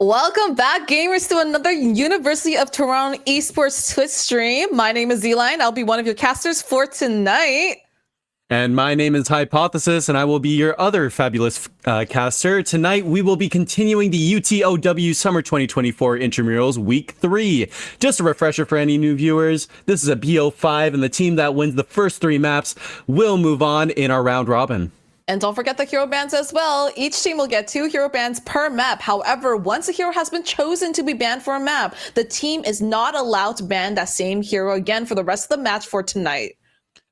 Welcome back, gamers, to another University of Toronto esports Twitch stream. My name is Z-Line. I'll be one of your casters for tonight. And my name is Hypothesis, and I will be your other fabulous caster. Tonight, we will be continuing the UTOW Summer 2024 Intramurals Week 3. Just a refresher for any new viewers, this is a BO5, and the team that wins the first 3 maps will move on in our round robin. And don't forget the hero bans as well. Each team will get 2 hero bans per map. However, once a hero has been chosen to be banned for a map, the team is not allowed to ban that same hero again for the rest of the match for tonight.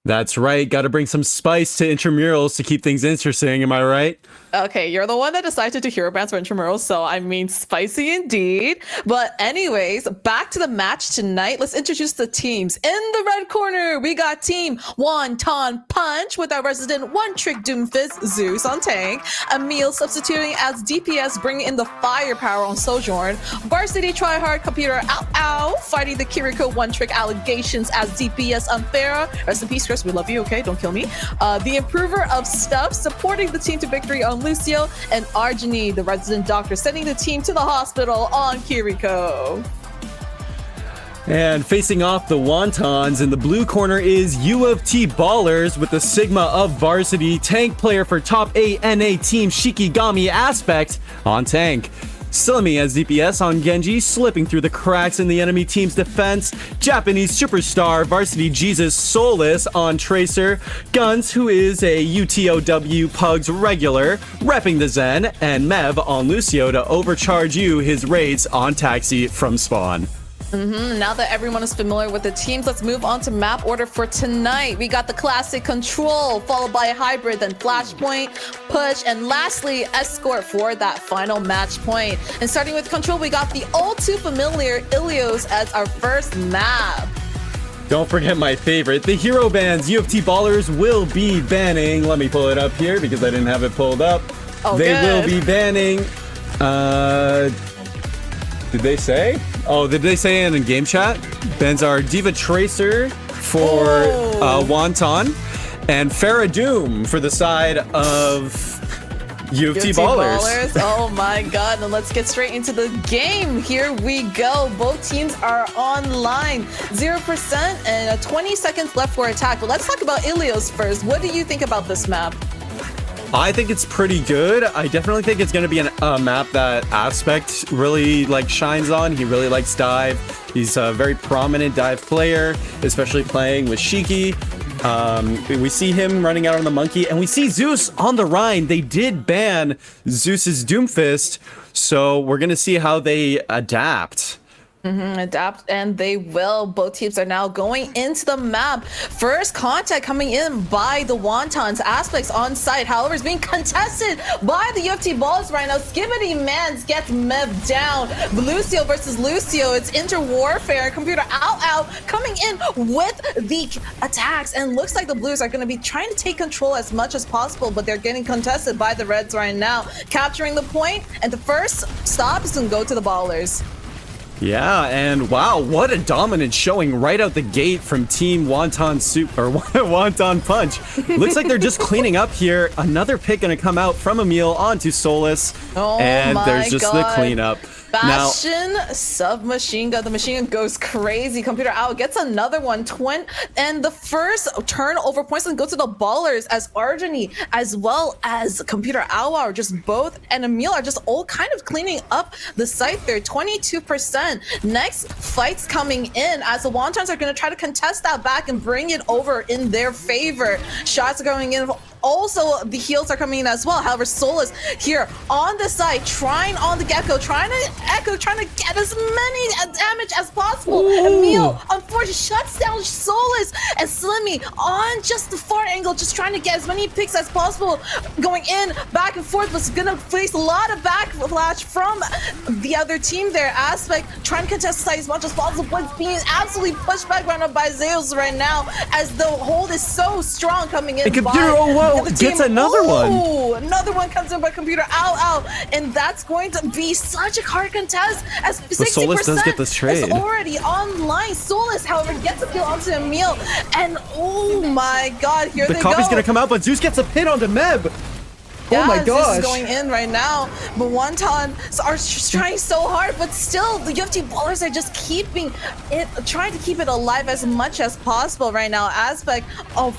That's right. Got to bring some spice to Intramurals to keep things interesting. Am I right? Okay, you're the one that decided to do hero bans for Intramurals, so I mean spicy indeed. But anyways, back to the match tonight. Let's introduce the teams. In the red corner, we got team Wonton Punch with our resident one-trick Doomfist Zeus on tank. Emil substituting as DPS, bringing in the firepower on Sojourn. Varsity Tryhard Computer Ow fighting the Kiriko one-trick allegations as DPS Unfair. Rest in peace, Chris. We love you, okay? Don't kill me. The improver of stuff supporting the team to victory on Lucio, and Arjani, the resident doctor, sending the team to the hospital on Kiriko. And facing off the Wontons in the blue corner is UofT Ballers with the Sigma of Varsity, tank player for top ANA team Shikigami Aspect on tank. Slimy as DPS on Genji, slipping through the cracks in the enemy team's defense. Japanese superstar Varsity Jesus Solus on Tracer. Guns, who is a UTOW Pugs regular, repping the Zen. And Mev on Lucio to overcharge you his raids on Taxi from Spawn. Now that everyone is familiar with the teams, let's move on to map order for tonight. We got the classic Control, followed by Hybrid, then Flashpoint, Push, and lastly, Escort for that final match point. And starting with Control, we got the all too familiar Ilios as our first map. Don't forget my favorite, the hero bans. UofT Ballers will be banning. Let me pull it up here because I didn't have it pulled up. Oh, they good. will be banning. Did they say? Oh, did they say in game chat? Bans are Diva Tracer for Wonton and Farah Doom for the side of UofT Ballers. Oh my god, and let's get straight into the game. Here we go. Both teams are online. 0% and 20 seconds left for attack. But let's talk about Ilios first. What do you think about this map? I think it's pretty good. I definitely think it's going to be a map that Aspect really shines on. He really likes dive. He's a very prominent dive player, especially playing with Shiki. We see him running out on the monkey, and we see Zeus on the Rhine. They did ban Zeus's Doomfist, so we're going to see how they adapt. Adapt, and they will. Both teams are now going into the map. First contact coming in by the Wontons. Aspects on site, however, is being contested by the UofT Balls right now. Skibbity Mans gets Mev down. Lucio versus Lucio. It's inter-warfare. Computer out coming in with the attacks, and looks like the Blues are going to be trying to take control as much as possible, but they're getting contested by the Reds right now. Capturing the point, and the first stop is going to go to the Ballers. Yeah, and wow, what a dominant showing right out the gate from Team Wonton Wonton Punch. Looks like they're just cleaning up here. Another pick gonna come out from Emil onto Solus. Oh, and my there's just God. the cleanup. Bastion, submachine gun. The machine gun goes crazy. Computer out gets another one. And the first turnover points and go to the Ballers as Arjani as well as Computer Owl are just both, and Emil are just all kind of cleaning up the site there. 22%. Next fights coming in as the Wontons are going to try to contest that back and bring it over in their favor. Shots are going in. Also, the heals are coming in as well. However, Solus here on the side, trying on the Gecko, trying to get as many damage as possible. Emil, unfortunately, shuts down Solus, and Slimmy on just the far angle, just trying to get as many picks as possible. Going in, back and forth, but gonna face a lot of backlash from the other team there. Aspect trying to contest the side as much as possible, but being absolutely pushed back right now by Zeus right now, as the hold is so strong coming in. Gets another one. Another one comes in by Computer out, and that's going to be such a hard contest as 60% Solus does get this trade. is already online. Solus, however, gets a kill onto Emil, and oh my god, here they go. The copy's gonna come out, but Zeus gets a pin onto Meb. Yeah, Oh my Zeus gosh. is going in right now, but Wonton are trying so hard, but still the UofT ballers are just trying to keep it alive as much as possible right now. Aspect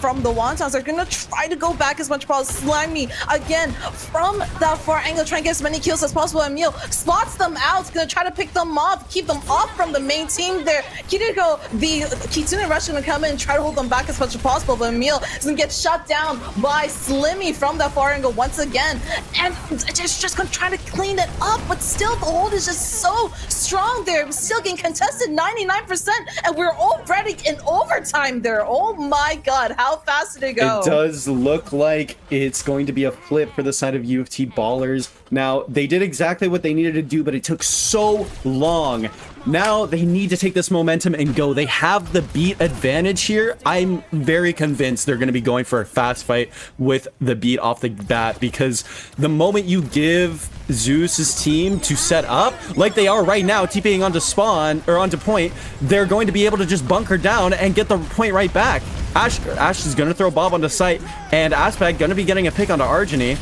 from the Wontons are gonna try to go back as much as possible. Slimy again from that far angle, trying to get as many kills as possible. Emil spots them out, gonna try to pick them off, keep them off from the main team there. Kiriko, the Kitsune Rush, gonna come in and try to hold them back as much as possible, but Emil is gonna get shot down by Slimmy from that far angle once again, and just gonna try to clean it up, but still the hold is just so strong there. We're still getting contested 99%, and we're already in overtime there. Oh my god, how fast did it go? It does look like it's going to be a flip for the side of UofT ballers. Now, they did exactly what they needed to do, but it took so long. Now they need to take this momentum and go. They have the beat advantage here. I'm very convinced they're going to be going for a fast fight with the beat off the bat, because the moment you give Zeus's team to set up like they are right now, TPing onto spawn or onto point, they're going to be able to just bunker down and get the point right back. Ash is going to throw Bob onto site, and Aspect going to be getting a pick onto Argeny.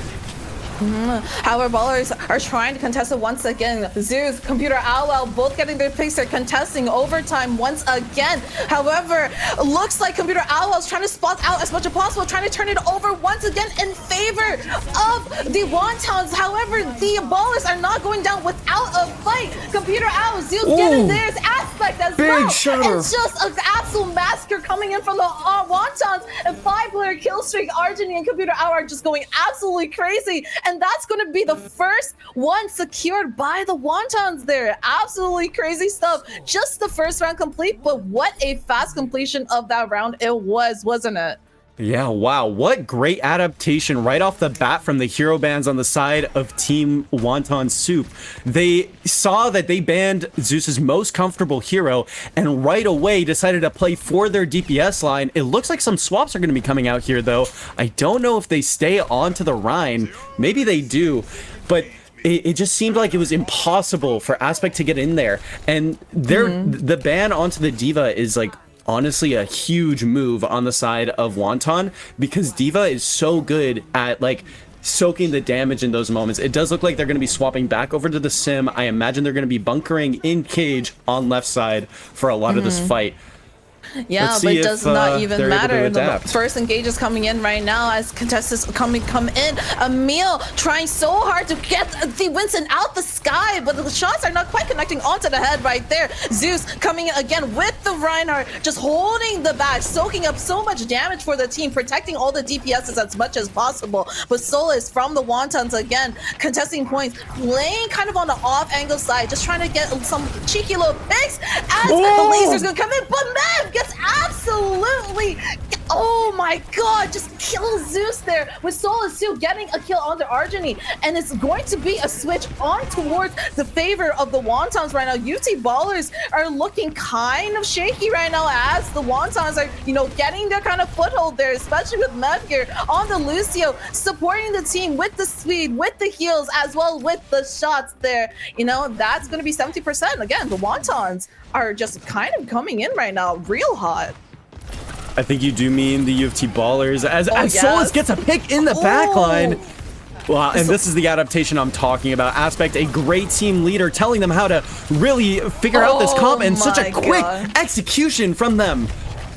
However, ballers are trying to contest it once again. Zeus, Computer Owl, both getting their picks. They're contesting overtime once again. However, looks like Computer Owl is trying to spot out as much as possible, trying to turn it over once again in favor of the Wontons. However, the ballers are not going down without a fight. Computer Owl, Zeus getting theirs, Aspect as well. It's just an absolute massacre coming in from the Wontons, and 5-player kill streak. Argeny and Computer Owl are just going absolutely crazy. And that's going to be the first one secured by the Wontons there. Absolutely crazy stuff. Just the first round complete, but what a fast completion of that round it was, wasn't it? Yeah, wow, what great adaptation right off the bat from the hero bans on the side of Team Wonton Soup. They saw that they banned Zeus's most comfortable hero and right away decided to play for their DPS line. It looks like some swaps are going to be coming out here, though. I don't know if they stay onto the Rhine. Maybe they do, but it just seemed like it was impossible for Aspect to get in there. And the ban onto the D.Va is like honestly a huge move on the side of Wonton, because D.Va is so good at like soaking the damage in those moments. It does look like they're going to be swapping back over to the sim. I imagine they're going to be bunkering in cage on left side for a lot of this fight. Yeah, but it does not even matter. The first engage is coming in right now as contestants come in. Emil trying so hard to get the Winston out the sky, but the shots are not quite connecting onto the head right there. Zeus coming in again with the Reinhardt, just holding the back, soaking up so much damage for the team, protecting all the DPSs as much as possible. But Solus from the Wontons again, contesting points, playing kind of on the off angle side, just trying to get some cheeky little picks as the laser's gonna come in, but Mav gets absolutely, oh my god, just kill Zeus there with Solus too, getting a kill onto Argeny, and it's going to be a switch on towards the favor of the Wontons right now. UT ballers are looking kind of shaky right now as the Wontons are, you know, getting their kind of foothold there, especially with Mev here on the Lucio, supporting the team with the speed, with the heals, as well with the shots there. You know, that's going to be 70%. Again, the Wontons are just kind of coming in right now real hot. I think you do mean the UofT ballers, as Solus gets a pick in the backline. Wow, and this is the adaptation I'm talking about. Aspect, a great team leader, telling them how to really figure out this comp, and such a quick execution from them.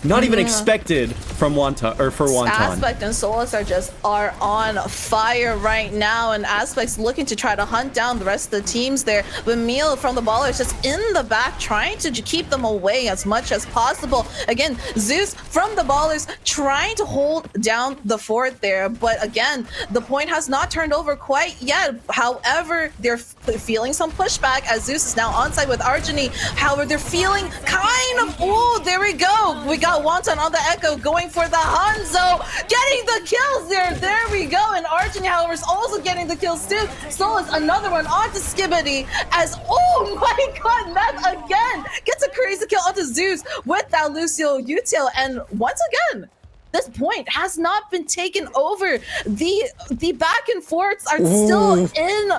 Not even expected from Wonton, or for Wonton. Aspect and Solus are on fire right now, and Aspect's looking to try to hunt down the rest of the teams there. But Meal from the ballers just in the back, trying to keep them away as much as possible. Again, Zeus from the ballers trying to hold down the fort there, but again, the point has not turned over quite yet. However, they're feeling some pushback as Zeus is now onside with Argeny. However, they're feeling kind of, oh, there we go. We got Wonton on the Echo going for the Hanzo, getting the kills there. There we go. And Argeny, however, is also getting the kills too. Solus, another one onto Skibbity as, oh my god, that again gets a crazy kill onto Zeus with that Lucio UTOW. And once again, this point has not been taken over. The back and forths are still in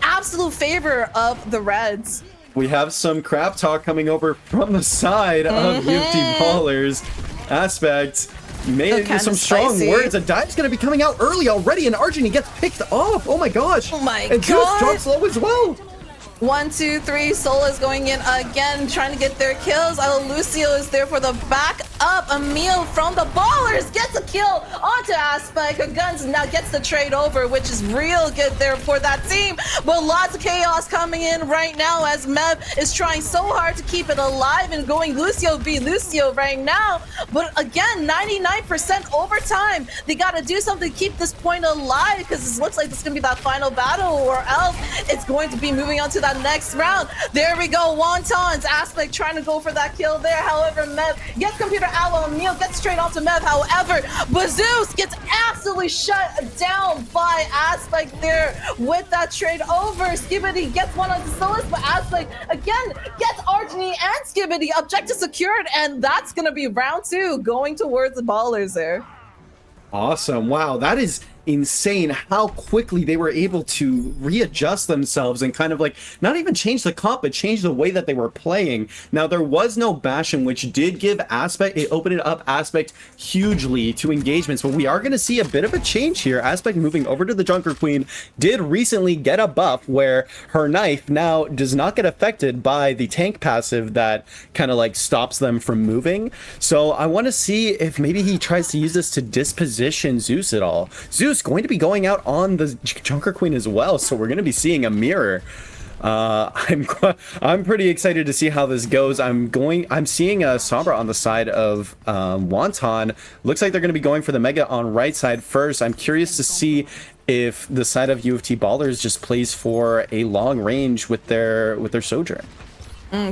absolute favor of the Reds. We have some crap talk coming over from the side of UofT ballers. Aspect Made Kinda some strong spicy. words. A dive's going to be coming out early already, and Arjun gets picked off. Oh my gosh. Oh my and Zeus God. drops low as well. 1, 2, 3. Sola's going in again, trying to get their kills. Lucio is there for the back up. Emil from the Ballers gets a kill onto Aspect. Guns now gets the trade over, which is real good there for that team. But lots of chaos coming in right now as Mev is trying so hard to keep it alive and going Lucio v Lucio right now. But again, 99% overtime. They got to do something to keep this point alive because it looks like this is going to be that final battle, or else it's going to be moving on to that next round. There we go. Wontons Aspect trying to go for that kill there. However, Mev gets computer out. Emil gets straight onto Mev. However, Zeus gets absolutely shut down by Aspect there with that trade over. Skibidi gets one onto Solus, but Aspect again gets Argini and Skibidi. Objective secured, and that's gonna be round 2 going towards the Ballers there. Awesome. Wow, that is insane how quickly they were able to readjust themselves and kind of like not even change the comp, but change the way that they were playing. Now, there was no Bastion, which did give Aspect, it opened up Aspect hugely to engagements, but we are going to see a bit of a change here. Aspect moving over to the Junker Queen did recently get a buff where her knife now does not get affected by the tank passive that kind of like stops them from moving. So I want to see if maybe he tries to use this to disposition Zeus at all. Zeus going to be going out on the Junker Queen as well, so we're going to be seeing a mirror. I'm pretty excited to see how this goes. I'm seeing a Sombra on the side of Wonton. Looks like they're going to be going for the Mega on right side first. I'm curious to see if the side of UofT Ballers just plays for a long range with their Sojourn.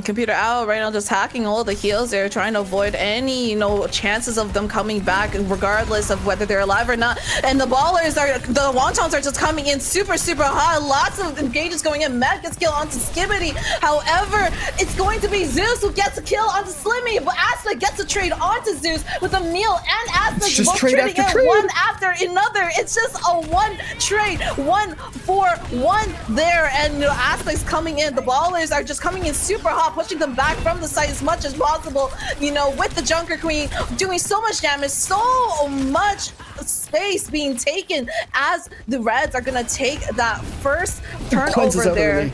Computer Owl right now just hacking all the heals. They're trying to avoid any, chances of them coming back, regardless of whether they're alive or not. And the Wontons are just coming in super, super high. Lots of engages going in. Matt gets killed onto Skibidi. However, it's going to be Zeus who gets a kill onto Slimmy, but Aspect gets a trade onto Zeus with Emil and Aspect just both trade trading after in trade. one after another. It's just a one trade, 1-for-1 there. And Aspect's coming in. The Ballers are just coming in super hot, pushing them back from the site as much as possible, with the Junker Queen doing so much damage, so much space being taken as the Reds are gonna take that first turnover there. Early.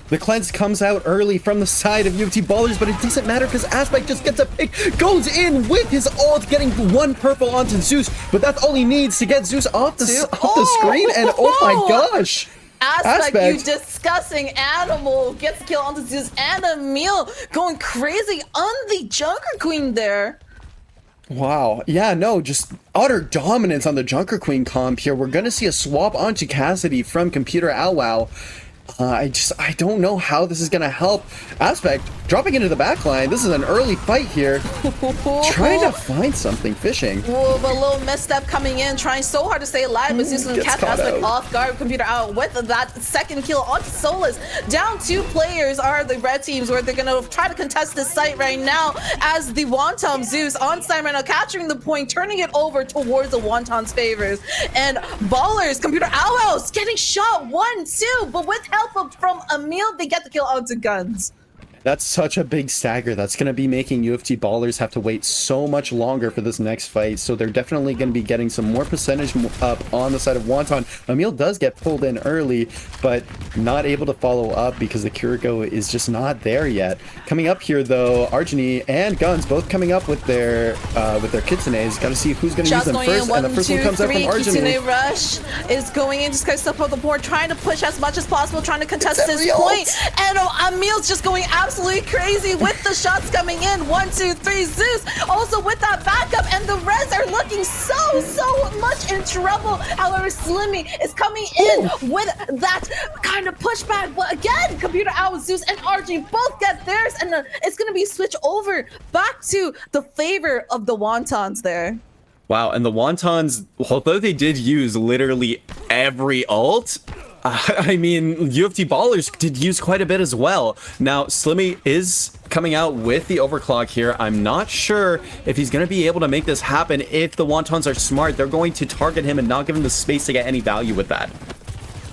The cleanse comes out early from the side of UofT Ballers, but it doesn't matter because Aspect just gets a pick, goes in with his ult, getting one purple onto Zeus, but that's all he needs to get Zeus off the screen, and oh my gosh! Aspect, you disgusting animal, gets a kill onto Zeus and Emil going crazy on the Junker Queen there. Wow. Yeah, no, just utter dominance on the Junker Queen comp here. We're going to see a swap onto Cassidy from Computer Ow Wow. I don't know how this is going to help. Aspect dropping into the backline. This is an early fight here. Trying to find something, fishing. Whoa, a little misstep coming in, trying so hard to stay alive, but Zeus and catch Aspect off guard. Computer out with that second kill onto Solus. Down 2 players are the red teams, where they're going to try to contest this site right now as the Wonton Zeus on site right now, capturing the point, turning it over towards the Wonton's favors. And Ballers, Computer Owls getting shot 1-2, but with help from Emil, they get the kill onto Guns. That's such a big stagger. That's going to be making UofT Ballers have to wait so much longer for this next fight. So they're definitely going to be getting some more percentage up on the side of Wonton. Emil does get pulled in early, but not able to follow up because the Kuriko is just not there yet. Coming up here, though, Argini and Guns both coming up with their Kitsunes. Got to see who's going to use them first. And the first one comes out from Argini. Kitsune Rush is going in, just kind of stuff on the board, trying to push as much as possible, trying to contest this point. And Emil's just going absolutely crazy with the shots coming in. 1, 2, 3. Zeus also with that backup, and the Reds are looking so much in trouble. However, Slimmy is coming in with that kind of pushback. But again, Computer Owl, Zeus, and RG both get theirs, and it's going to be switched over back to the favor of the Wontons there. Wow, and the Wontons, although they did use literally every ult, I mean, UofT Ballers did use quite a bit as well. Now, Slimmy is coming out with the overclock here. I'm not sure if he's going to be able to make this happen. If the Wontons are smart, they're going to target him and not give him the space to get any value with that.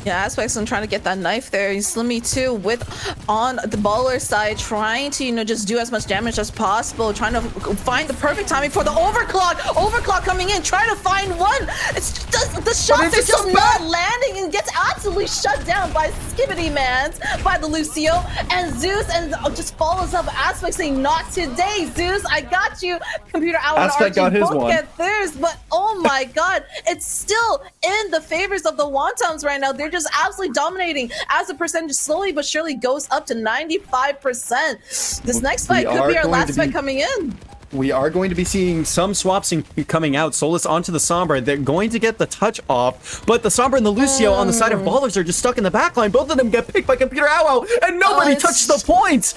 Yeah, Aspect's trying to get that knife there. Slimmy too, with on the baller side, trying to, you know, just do as much damage as possible, trying to find the perfect timing for the overclock. Overclock coming in, trying to find one. It's just, the shots are just not landing and gets absolutely shut down by Skibbity Mans, by the Lucio, and Zeus, and just follows up Aspect saying, not today, Zeus, I got you. Computer Hour and Aspect got his both one. get theirs, but oh my god, it's still in the favors of the Wontons right now. They're just absolutely dominating as the percentage slowly but surely goes up to 95%. This next fight could be our last fight coming in. We are going to be seeing some swaps coming out. Solus onto the Sombra. They're going to get the touch off, but the Sombra and the Lucio on the side of Ballers are just stuck in the backline. Both of them get picked by Computer Ow, and nobody touched the points.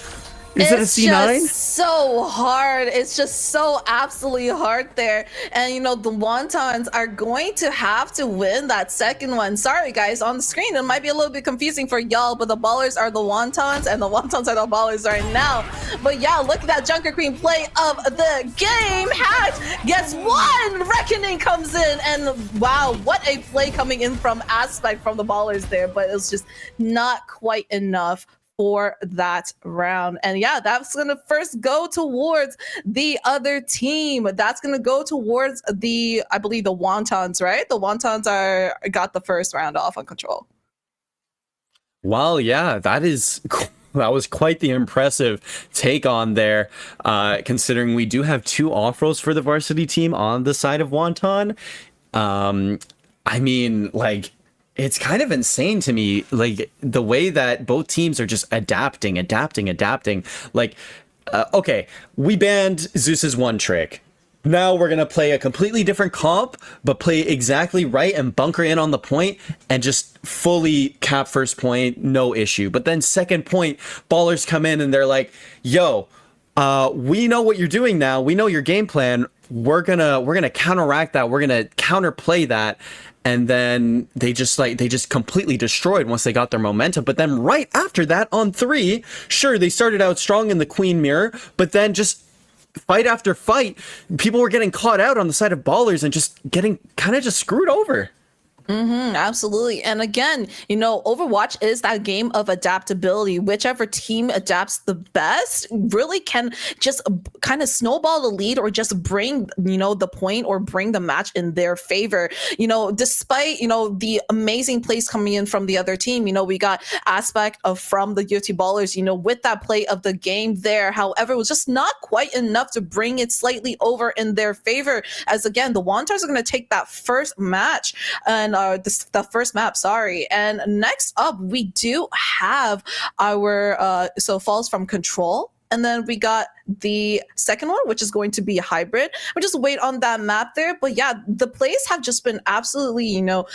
Is it a C9? It's just so hard. It's just so absolutely hard there. And, you know, the Wontons are going to have to win that second one. Sorry, guys, on the screen, it might be a little bit confusing for y'all, but the Ballers are the Wontons, and the Wontons are the Ballers right now. But yeah, look at that Junker Queen play of the game. Hatch gets one. Reckoning comes in, and wow, what a play coming in from Aspect from the Ballers there, but it was just not quite enough for that round. And yeah, that's gonna first go towards the other team. That's gonna go towards the, I believe, the Wontons, right? The Wontons got the first round off on Control. Well, yeah, that was quite the impressive take on there, considering we do have 2 off-rolls for the varsity team on the side of Wonton. I mean, like, it's kind of insane to me, like, the way that both teams are just adapting. Like, okay, we banned Zeus's one trick. Now we're going to play a completely different comp, but play exactly right and bunker in on the point and just fully cap first point, no issue. But then second point, Ballers come in and they're like, yo, we know what you're doing now. We know your game plan. We're gonna counteract that. We're going to counterplay that. And then they just completely destroyed once they got their momentum. But then right after that on 3, sure, they started out strong in the Queen Mirror, but then just fight after fight, people were getting caught out on the side of Ballers and just getting kind of just screwed over. Absolutely. And again, you know, Overwatch is that game of adaptability. Whichever team adapts the best really can just kind of snowball the lead or just bring, you know, the point or bring the match in their favor. You know, despite, you know, the amazing plays coming in from the other team, you know, we got Aspect from the UofT Ballers, you know, with that play of the game there. However, it was just not quite enough to bring it slightly over in their favor, as again, the Wontons are going to take that first match and the first map, sorry. And next up, we do have our so Falls from Control. And then we got the second one, which is going to be a hybrid. We'll just wait on that map there. But yeah, the plays have just been absolutely, you know,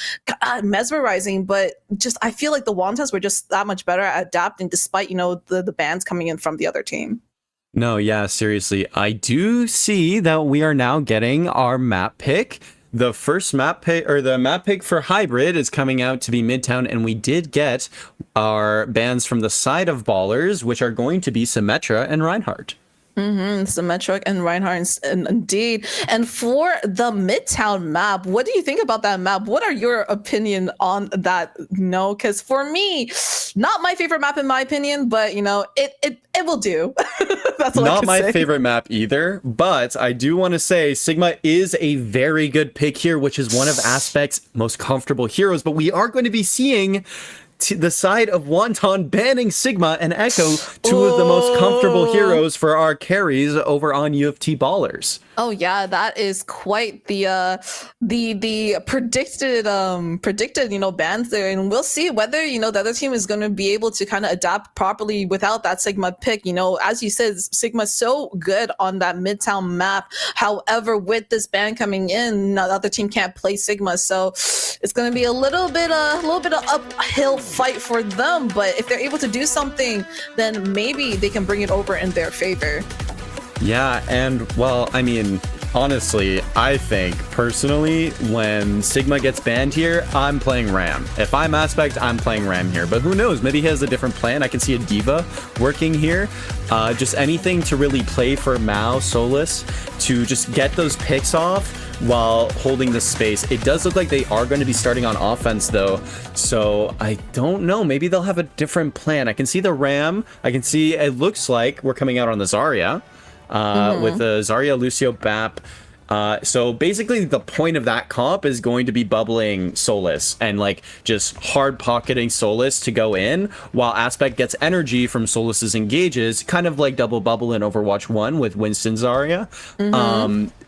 mesmerizing. But just, I feel like the Wontons were just that much better at adapting despite, you know, the bans coming in from the other team. No, yeah, seriously. I do see that we are now getting our map pick. The first map pick, or the map pick for hybrid, is coming out to be Midtown, and we did get our bans from the side of Ballers, which are going to be Symmetra and Reinhardt. Symmetric and Reinhardt, indeed. And for the Midtown map, what do you think about that map? What are your opinion on that? No, because for me, not my favorite map in my opinion, but you know, it will do. That's all not I can my say. favorite map either, but I do want to say Sigma is a very good pick here, which is one of Aspect's most comfortable heroes. But we are going to be seeing the side of Wonton banning Sigma and Echo, two of the most comfortable heroes for our carries over on UofT Ballers. Oh yeah, that is quite the predicted you know bans there, and we'll see whether you know the other team is going to be able to kind of adapt properly without that Sigma pick. You know, as you said, Sigma's so good on that Midtown map. However, with this ban coming in, the other team can't play Sigma, so it's going to be a little bit of uphill fight for them. But if they're able to do something, then maybe they can bring it over in their favor. Yeah, and well, I mean, Honestly, I think, personally, when Sigma gets banned here, I'm playing Ram. If I'm Aspect, I'm playing Ram here. But who knows? Maybe he has a different plan. I can see a Diva working here. Just anything to really play for Mao, Solus, to just get those picks off while holding the space. It does look like they are going to be starting on offense, though. So I don't know. Maybe they'll have a different plan. I can see the Ram. I can see it looks like we're coming out on the Zarya. With the Zarya, Lucio, Bap. So basically the point of that comp is going to be bubbling Solus and like just hard pocketing Solus to go in while Aspect gets energy from Solus's engages, kind of like double bubble in Overwatch 1 with Winston Zarya.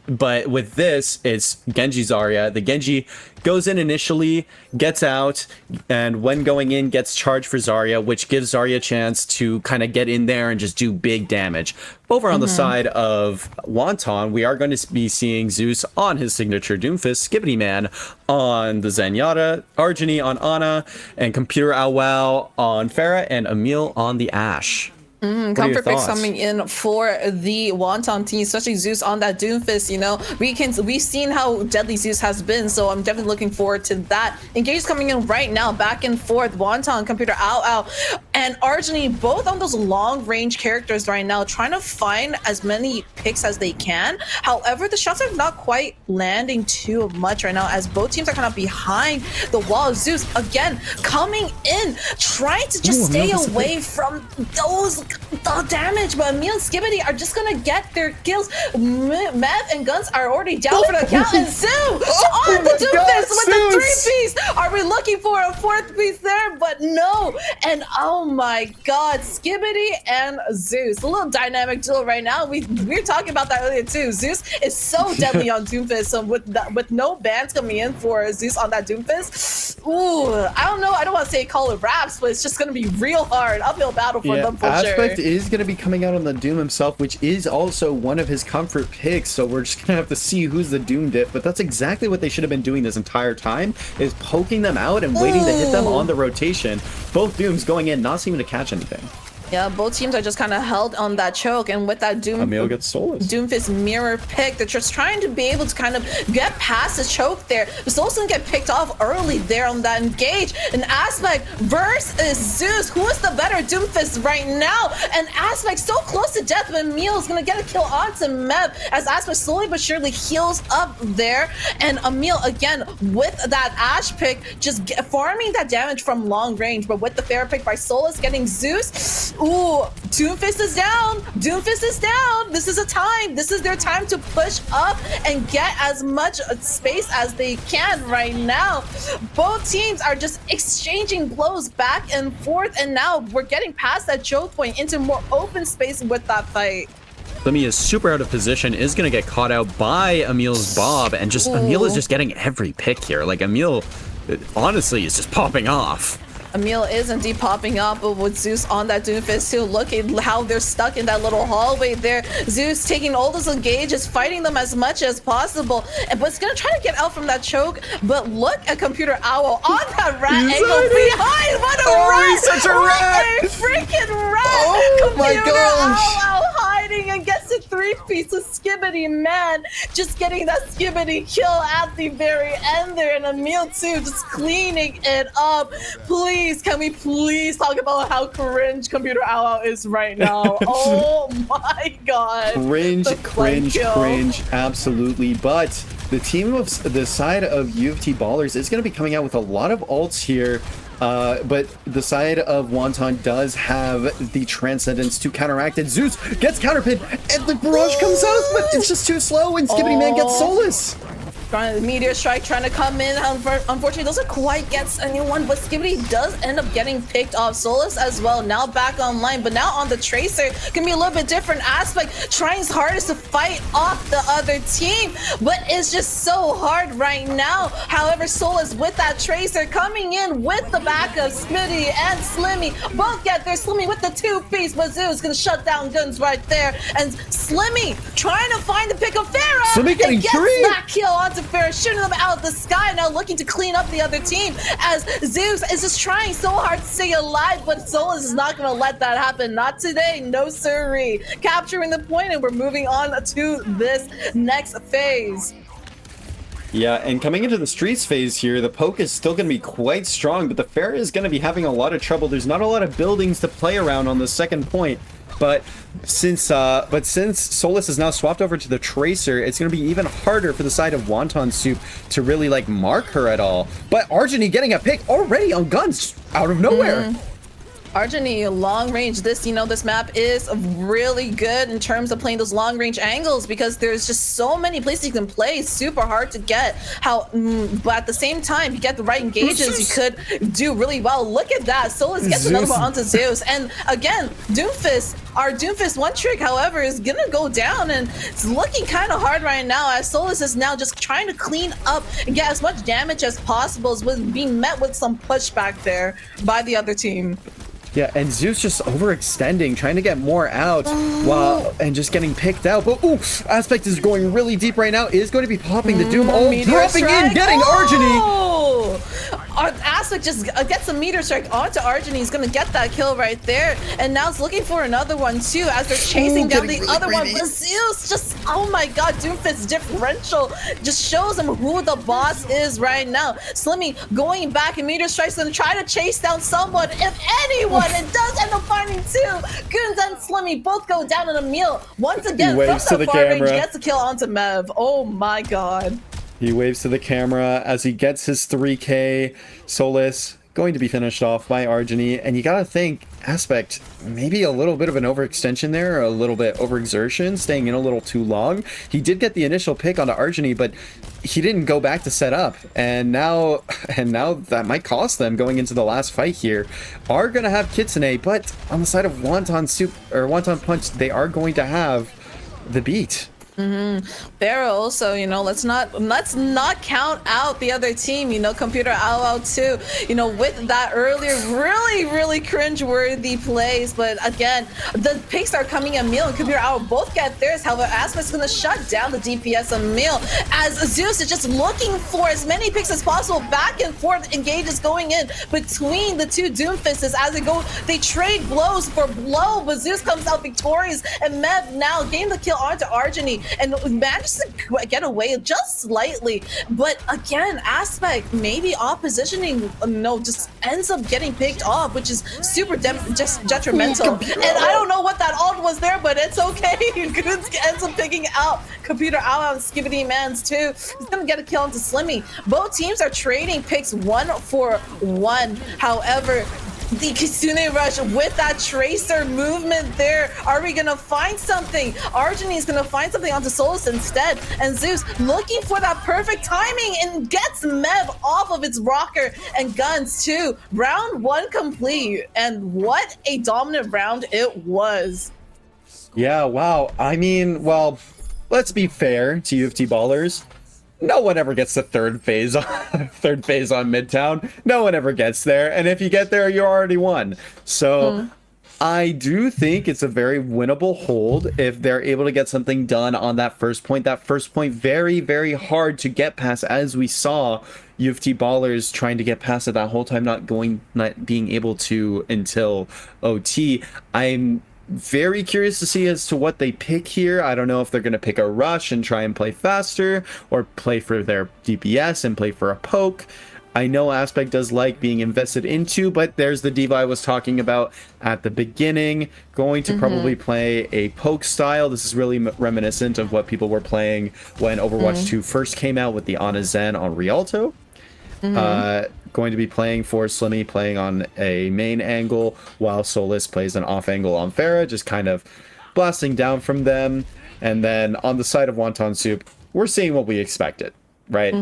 But with this, it's Genji Zarya. The Genji goes in initially, gets out, and when going in, gets charged for Zarya, which gives Zarya a chance to kind of get in there and just do big damage. Over on the side of Wonton, we are going to be seeing Zeus on his signature Doomfist, Skibbity Man on the Zenyatta, Arjani on Ana, and Computer Owl on Pharah, and Emil on the Ashe. Comfort picks coming in for the Wonton team, especially Zeus on that Doomfist. You know, we've seen how deadly Zeus has been, so I'm definitely looking forward to that. Engage coming in right now, back and forth. Wonton, Computer Owl, and Arjani, both on those long range characters right now, trying to find as many picks as they can. However, the shots are not quite landing too much right now, as both teams are kind of behind the wall. Zeus again coming in, trying to just stay away from those damage, but Emil and Skibbity are just gonna get their kills. Mev and Guns are already down for the count, and Zoo on the Doomfist with the 3-piece. Are we looking for a 4th piece there? But no. And oh my god, Skibbity and Zeus, a little dynamic duel right now. We were talking about that earlier too. Zeus is so deadly on Doomfist, so with no bans coming in for Zeus on that Doomfist, ooh, I don't know, I don't want to say call it raps, but it's just gonna be real hard uphill battle for them for sure. Aspect is going to be coming out on the Doom himself, which is also one of his comfort picks, so we're just going to have to see who's the Doom dip, but that's exactly what they should have been doing this entire time, is poking them out and waiting to hit them on the rotation. Both Dooms going in, not seeming to catch anything. Yeah, both teams are just kind of held on that choke, and with that Emil gets Solus. Doomfist mirror pick, they're just trying to be able to kind of get past the choke there. But Solus didn't get picked off early there on that engage. And Aspect versus Zeus, who is the better Doomfist right now? And Aspect so close to death, but Emil is gonna get a kill onto Mev as Aspect slowly but surely heals up there. And Emil again with that Ashe pick, just farming that damage from long range, but with the fair pick by Solus getting Zeus. Ooh, Doomfist is down. Doomfist is down. This is a time. This is their time to push up and get as much space as they can right now. Both teams are just exchanging blows back and forth, and now we're getting past that choke point into more open space with that fight. Slimmy is super out of position, is going to get caught out by Emil's Bob, and just Emil is just getting every pick here. Like, Emil, honestly, is just popping off. Emil is indeed popping up, but with Zeus on that Doomfist too. Look at how they're stuck in that little hallway there. Zeus taking all those engages, fighting them as much as possible, but it's gonna try to get out from that choke. But look at Computer Owl on that rat angle behind. What a rat! He's such a rat! What a freaking rat! Oh my Computer gosh! Owl hiding and gets a 3-piece of Skibbity, man. Just getting that Skibbity kill at the very end there, and Emil too, just cleaning it up. Please, can we please talk about how cringe Computer Owl is right now? Oh my god. Cringe, absolutely. But the team of the side of UofT Ballers is going to be coming out with a lot of ults here. But the side of Wonton does have the Transcendence to counteract it. Zeus gets counterpinned, and the barrage comes out, but it's just too slow, and Skibbity Man gets Solus. Meteor Strike trying to come in. Unfortunately, doesn't quite get anyone, but Skibbity does end up getting picked off. Solus as well, now back online, but now on the Tracer, can be a little bit different Aspect, trying his hardest to fight off the other team, but it's just so hard right now. However, Solus with that Tracer coming in with the back of Smitty and Slimmy, both get there. Slimmy with the 2-piece, but Zeus gonna shut down Guns right there, and Slimmy trying to find the pick of Pharah, Slimmy getting and gets three. that kill onto onto Farah, shooting them out of the sky, now looking to clean up the other team as Zeus is just trying so hard to stay alive, but Solus is not going to let that happen. Not today, no siree. Capturing the point, and we're moving on to this next phase. Yeah, and coming into the streets phase here, the poke is still going to be quite strong, but the Pharah is going to be having a lot of trouble. There's not a lot of buildings to play around on the second point, but since Solus is now swapped over to the Tracer, it's going to be even harder for the side of Wonton Soup to really like mark her at all. But Argeny getting a pick already on guns out of nowhere. Argeny, long range. This map is really good in terms of playing those long range angles because there's just so many places you can play. Super hard to get. But at the same time, you get the right engages, you could do really well. Look at that. Solus gets another one onto Zeus. And again, Doomfist, our Doomfist one trick, however, is gonna go down, and it's looking kind of hard right now as Solus is now just trying to clean up and get as much damage as possible, with being met with some pushback there by the other team. Yeah, and Zeus just overextending, trying to get more out and just getting picked out. But Aspect is going really deep right now. Is going to be popping the Doom. Dropping in, getting Argeny. Aspect just gets a meteor strike onto Argeny. He's gonna get that kill right there, and now it's looking for another one too as they're chasing down the other one. But Zeus just, oh my god, Doomfist differential just shows him who the boss is right now. Slimmy going back, and meteor strikes and try to chase down someone, if anyone, and does end up finding two. Goons and Slimmy both go down in a meal once again from the far range, gets a kill onto Mev. Oh my god. He waves to the camera as he gets his 3K. Solus going to be finished off by Argeny. And you gotta think, Aspect, maybe a little bit of an overextension there, a little bit overexertion, staying in a little too long. He did get the initial pick onto Argeny, but he didn't go back to set up. And now that might cost them going into the last fight here. Are gonna have Kitsune, but on the side of Wonton Soup or Wonton Punch, they are going to have the beat. Barrow also, let's not count out the other team, Computer Owl too, with that earlier really cringe-worthy plays. But again, the picks are coming. Emil and Computer Owl both get theirs. However, Aspect's gonna shut down the DPS Emil as Zeus is just looking for as many picks as possible. Back and forth engages going in between the two Doomfists as they trade blows for blow, but Zeus comes out victorious, and Mev now getting the kill onto Argeny and manages to get away just slightly. But again, Aspect maybe off positioning, just ends up getting picked off, which is super just detrimental. And I don't know what that ult was there, but it's okay. Goons ends up picking out Computer Owl and Skibbity Mans too. He's gonna get a kill into Slimmy. Both teams are trading picks 1-for-1. However, the Kitsune Rush with that Tracer movement there. Are we gonna find something? Argeny is gonna find something onto Solus instead. And Zeus looking for that perfect timing and gets Mev off of its rocker and guns too. Round 1 complete. And what a dominant round it was. Yeah, wow. I mean, well, let's be fair to UofT ballers. No one ever gets to third phase on Midtown. No one ever gets there. And if you get there, you already won. So I do think it's a very winnable hold if they're able to get something done on that first point. That first point, very, very hard to get past, as we saw UofT ballers trying to get past it that whole time, not being able to until OT. I'm very curious to see as to what they pick here. I don't know if they're going to pick a rush and try and play faster, or play for their DPS and play for a poke. I know Aspect does like being invested into, but there's the diva I was talking about at the beginning. Going to probably play a poke style. This is really reminiscent of what people were playing when Overwatch 2 first came out with the Ana Zen on Rialto. Going to be playing for Slimmy, playing on a main angle, while Solus plays an off angle on Farah, just kind of blasting down from them. And then on the side of Wonton Soup, we're seeing what we expected, right?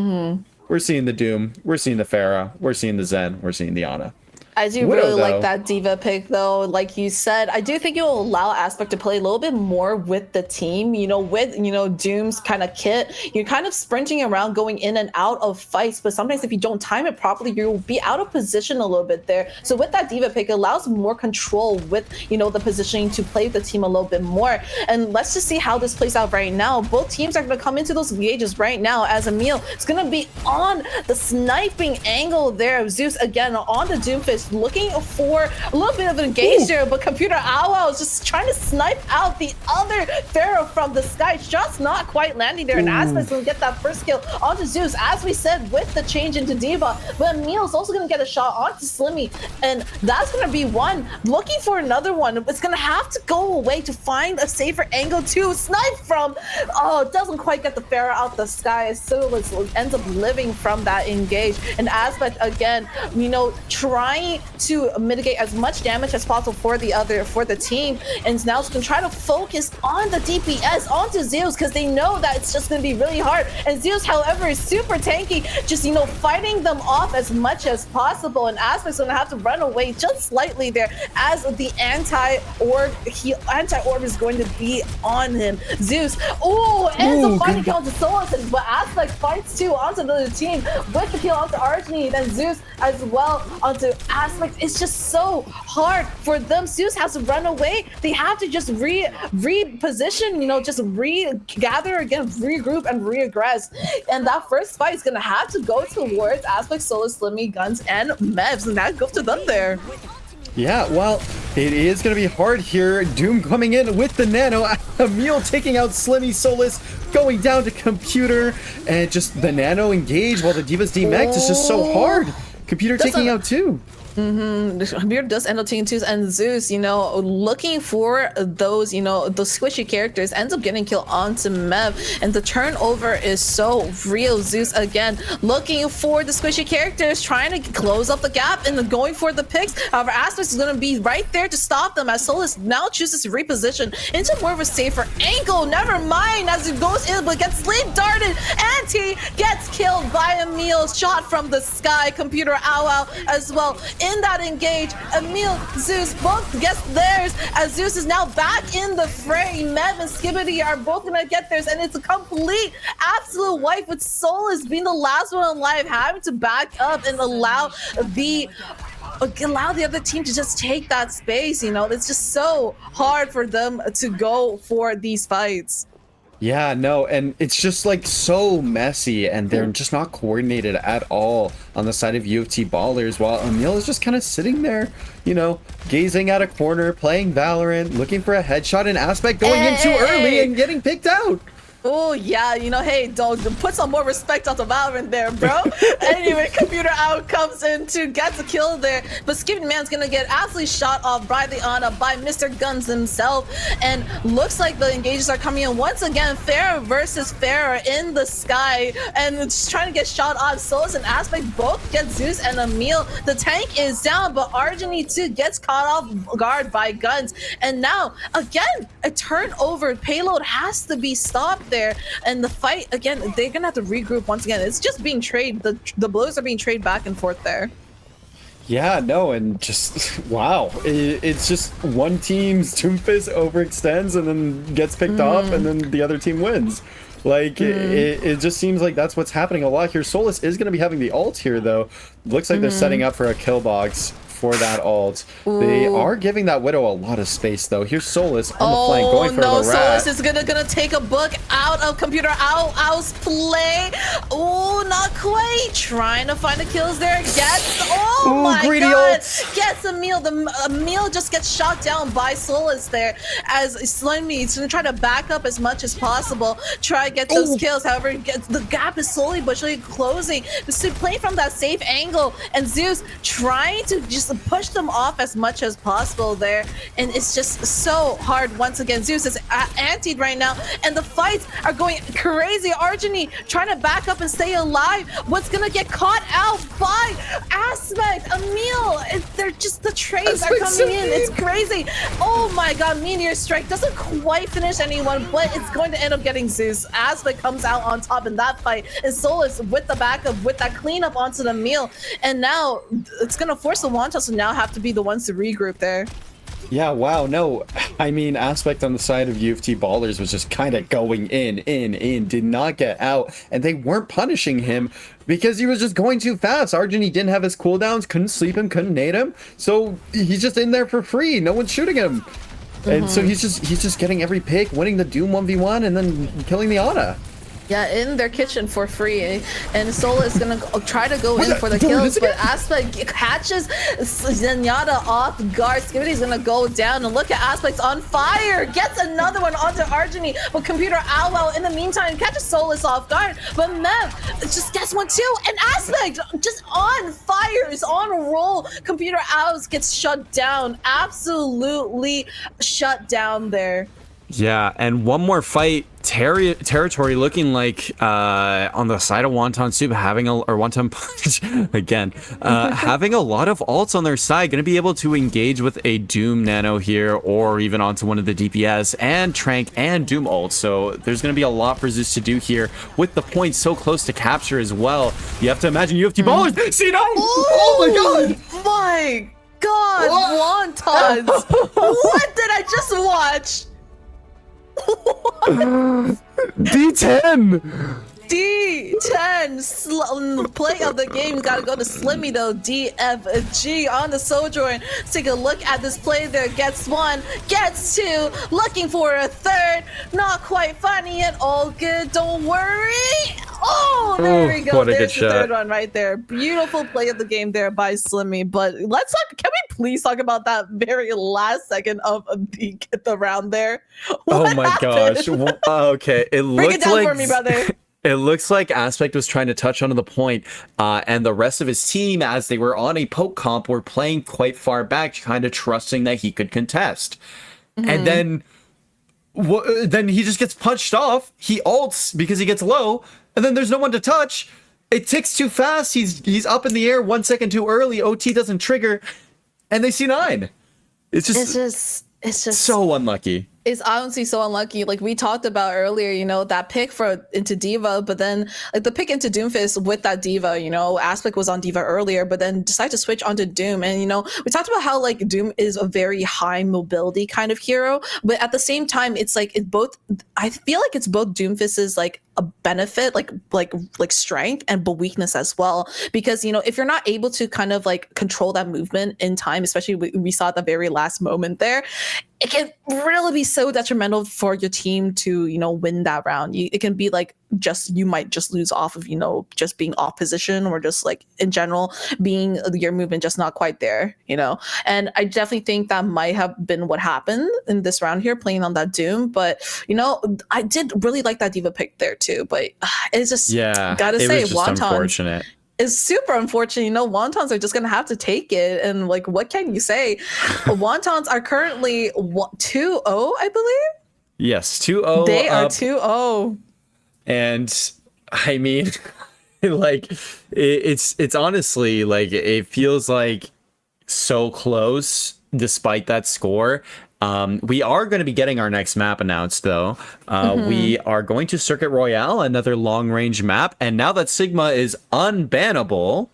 We're seeing the Doom, we're seeing the Farah, we're seeing the Zen, we're seeing the Ana. I do Widow, really like though. that diva pick, though. Like you said, I do think it will allow Aspect to play a little bit more with the team. With Doom's kind of kit, you're kind of sprinting around, going in and out of fights. But sometimes if you don't time it properly, you'll be out of position a little bit there. So with that diva pick, it allows more control with the positioning to play the team a little bit more. And let's just see how this plays out right now. Both teams are going to come into those engages right now as Emil is going to be on the sniping angle there of Zeus again on the Doomfist, looking for a little bit of an engage there, but Computer Owl is just trying to snipe out the other Pharaoh from the sky, just not quite landing there. And Aspect's gonna get that first kill onto Zeus, as we said, with the change into Diva. But Emil's also gonna get a shot onto Slimmy, and that's gonna be one. Looking for another one. It's gonna have to go away to find a safer angle to snipe from. Oh, it doesn't quite get the Pharaoh out the sky, so it ends up living from that engage. And Aspect again, trying to mitigate as much damage as possible for the team, and now it's gonna try to focus on the DPS onto Zeus, because they know that it's just gonna be really hard. And Zeus, however, is super tanky, just fighting them off as much as possible. And Aspect's gonna have to run away just slightly there, as the anti-orb is going to be on him. Zeus, ends up finding kill onto Solus, but Aspect fights too onto the team with the kill onto Archony, then Zeus as well onto Aspect. It's just so hard for them. Zeus has to run away. They have to just reposition, just regather again, regroup and reaggress. And that first fight is gonna have to go towards Aspect, Solus, Slimmy, Guns, and Mevs, and that goes to them there. Yeah, well, it is going to be hard here. Doom coming in with the nano. Emil taking out Slimmy, Solus, going down to Computer, and just the nano engage while the Diva's DMX is just so hard. Computer taking out two. Computer does end up taking twos, and Zeus, looking for those squishy characters, ends up getting killed onto Mev, and the turnover is so real. Zeus again looking for the squishy characters, trying to close up the gap and going for the picks. However, Aspect is going to be right there to stop them, as Solus now chooses to reposition into more of a safer angle. Never mind, as he goes in but gets sleep darted, and he gets killed by Emil's shot from the sky. Computer Ow as well in that engage. Emil, Zeus both gets theirs, as Zeus is now back in the fray. Mev and Skibbity are both gonna get theirs, and it's a complete absolute wipe, with Solus being the last one alive, having to back up and allow the other team to just take that space. It's just so hard for them to go for these fights. Yeah, no, and it's just like so messy, and they're just not coordinated at all on the side of UofT Ballers, while Emil is just kind of sitting there, gazing at a corner, playing Valorant, looking for a headshot, and Aspect going in too early and getting picked out. Oh, yeah, hey, dog, put some more respect on the Valorant there, bro. Anyway, Computer Out comes in to get the kill there, but Skippy Man's gonna get absolutely shot off by the Ana, by Mr. Guns himself, and looks like the engages are coming in once again. Farah versus Farah in the sky, and it's trying to get shot off. Solus and Aspect both get Zeus and Emil. The tank is down, but Arjani too gets caught off guard by Guns, and now, again, a turnover. Payload has to be stopped there, and the fight again, they're gonna have to regroup once again. It's just being traded, the blows are being traded back and forth there. Yeah, no, and just wow, it's just one team's Doomfist overextends and then gets picked off, and then the other team wins. Like it just seems like that's what's happening a lot here. Solus is going to be having the ult here, though. Looks like they're setting up for a kill box for that ult. They are giving that Widow a lot of space, though. Here's Solus on the flank, going for the rat. Solus is gonna take a book out of Computer Owl's play. Oh, not quite. Trying to find the kills there. Gets, my greedy god. ult. Gets Emil. Emil just gets shot down by Solus there, as Slimy is gonna try to back up as much as possible. Try to get those kills. However, the gap is slowly but surely closing. So playing from that safe angle, and Zeus trying to just push them off as much as possible there, and it's just so hard. Once again, Zeus is antied right now, and the fights are going crazy. Arjani trying to back up and stay alive. What's gonna get caught out by Aspect? Emil, they're just, the trades are coming in. It's crazy. Oh my god, Meteor Strike doesn't quite finish anyone, but it's going to end up getting Zeus. Aspect comes out on top in that fight, and Solus with the backup, with that cleanup onto the Emil, and now it's gonna force the Wonton Wontons now have to be the ones to regroup there. Yeah, wow, no. I mean, Aspect on the side of UofT Ballers was just kind of going in, did not get out, and they weren't punishing him because he was just going too fast. Argeny didn't have his cooldowns, couldn't sleep him, couldn't nade him, so he's just in there for free. No one's shooting him. And so he's just getting every pick, winning the Doom 1v1, and then killing the Ana. Yeah, in their kitchen for free, and Sola is gonna try to go in for the kills, but Aspect catches Zenyatta off guard. Skibity's gonna go down, and look at Aspect's on fire, gets another one onto Argeny, but Computer Owl in the meantime catches Solus off guard, but Mev just gets one too, and Aspect just on fire, is on a roll. Computer Owls gets shut down, absolutely shut down there. Yeah, and one more fight, territory looking like on the side of Wonton Soup Wonton Punch again, having a lot of ults on their side, going to be able to engage with a Doom Nano here, or even onto one of the DPS and Trank and Doom ults. So there's going to be a lot for Zeus to do here with the points so close to capture as well. You have to imagine UofT Ballers. C9! Oh my god, Wontons! What did I just watch? D10! D10 play of the game. Gotta go to Slimmy though. DFG on the Sojourn. Take a look at this play there. Gets one, gets two, looking for a third. Not quite finding it. All good, don't worry. Oh, there we go. What a There's good the shot. third one right there. Beautiful play of the game there by Slimmy. But let's talk. Can we please talk about that very last second of the round there? Oh my gosh. Okay, it Break it looked down like for me, brother. it looks like Aspect was trying to touch onto the point, and the rest of his team, as they were on a poke comp, were playing quite far back, kind of trusting that he could contest. And then he just gets punched off. He ults because he gets low, and then there's no one to touch. It ticks too fast. He's up in the air 1 second too early. OT doesn't trigger, and they C9. It's just so unlucky. It's honestly so unlucky. Like we talked about earlier, you know, that pick into Diva, but then like the pick into Doomfist with that Diva, you know, Aspect was on Diva earlier, but then decided to switch onto Doom. And, you know, we talked about how like Doom is a very high mobility kind of hero, but at the same time, it's like I feel like it's both Doomfist's like a benefit, like strength and but weakness as well. Because, you know, if you're not able to kind of like control that movement in time, especially we saw at the very last moment there, it can really be so detrimental for your team to, you know, win that round. It can be like you might just lose off of, you know, just being off position, or just like in general being your movement just not quite there, you know. And I definitely think that might have been what happened in this round here, playing on that Doom. But, you know, I did really like that Diva pick there too. But it's just, gotta say, Wonton, unfortunate. It's super unfortunate. You know, Wontons are just gonna have to take it, and like, what can you say? Wontons are currently 2-0, I believe. Yes, 2-0. They are 2-0. And I mean, like, it's honestly like it feels like so close despite that score. We are going to be getting our next map announced, though. We are going to Circuit Royale, another long-range map. And now that Sigma is unbannable,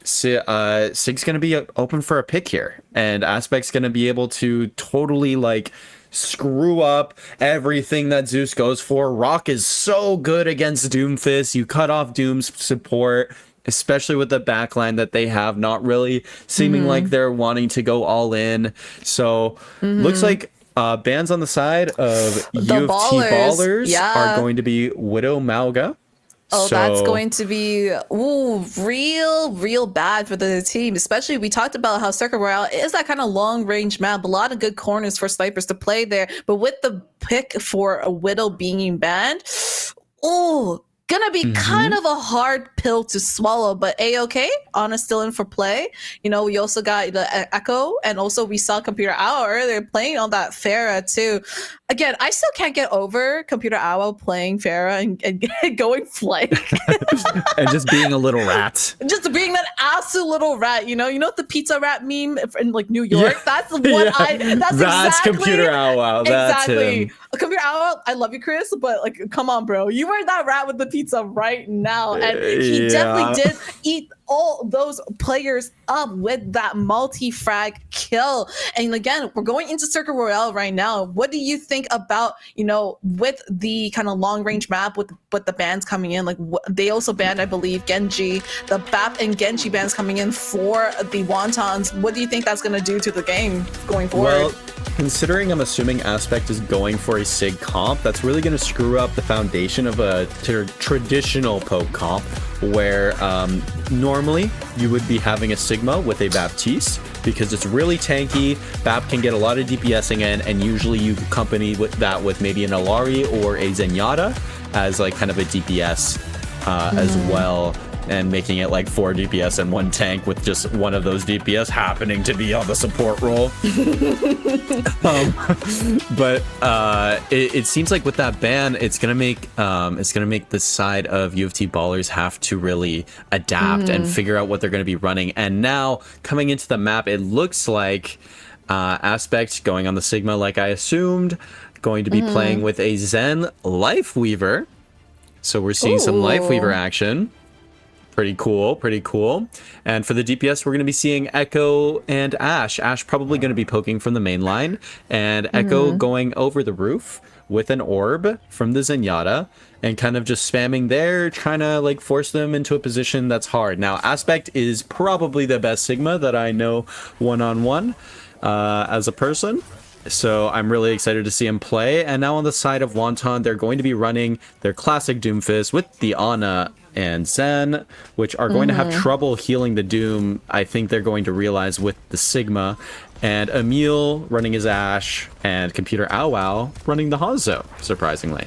Sig's going to be open for a pick here. And Aspect's going to be able to totally, like, screw up everything that Zeus goes for. Rock is so good against Doomfist. You cut off Doom's support, especially with the backline that they have, not really seeming like they're wanting to go all in. So looks like bans on the side of UofT Ballers are going to be Widow Malga. Oh, that's going to be real bad for the team. Especially, we talked about how Circuit Royale is that kind of long range map. A lot of good corners for snipers to play there. But with the pick for a Widow being banned, gonna be kind of a hard pill to swallow, but A-okay. Ana still in for play. You know, we also got the Echo, and also we saw Computer Hour earlier playing on that Pharah too. Again, I still can't get over Computer Hour playing Pharah and going flank. And just being a little rat. Just being that absolute little rat, you know the pizza rat meme in like New York? That's what that's exactly. Computer Hour. That's exactly. him. Computer Owl, I love you, Chris, but like, come on, bro. You were that rat with the pizza right now. And he definitely did eat all those players up with that multi-frag kill. And again, we're going into Circle Royale right now. What do you think about, you know, with the kind of long-range map with the bans coming in? Like, they also banned, I believe, Genji. The BAP and Genji bans coming in for the Wontons. What do you think that's going to do to the game going forward? Well, considering I'm assuming Aspect is going for a SIG comp, that's really going to screw up the foundation of a traditional poke comp, where normally you would be having a Sigma with a Baptiste because it's really tanky. BAP can get a lot of DPSing in, and usually you accompany with that with maybe an Alari or a Zenyatta as like kind of a DPS as well, and making it like 4 DPS and 1 tank with just one of those DPS happening to be on the support role. But it seems like with that ban, it's gonna make the side of UofT Ballers have to really adapt and figure out what they're gonna be running. And now coming into the map, it looks like Aspect going on the Sigma, like I assumed, going to be playing with a Zen Lifeweaver. So we're seeing some Lifeweaver action. Pretty cool, pretty cool. And for the DPS, we're going to be seeing Echo and Ashe. Ashe probably going to be poking from the main line, and Echo going over the roof with an orb from the Zenyatta and kind of just spamming there, trying to like force them into a position that's hard. Now, Aspect is probably the best Sigma that I know one-on-one as a person. So I'm really excited to see him play. And now on the side of Wonton, they're going to be running their classic Doomfist with the Ana and Zen, which are going to have trouble healing the Doom. I think they're going to realize with the Sigma. And Emil running his Ashe, and Computer Ow Wow running the Hanzo, surprisingly.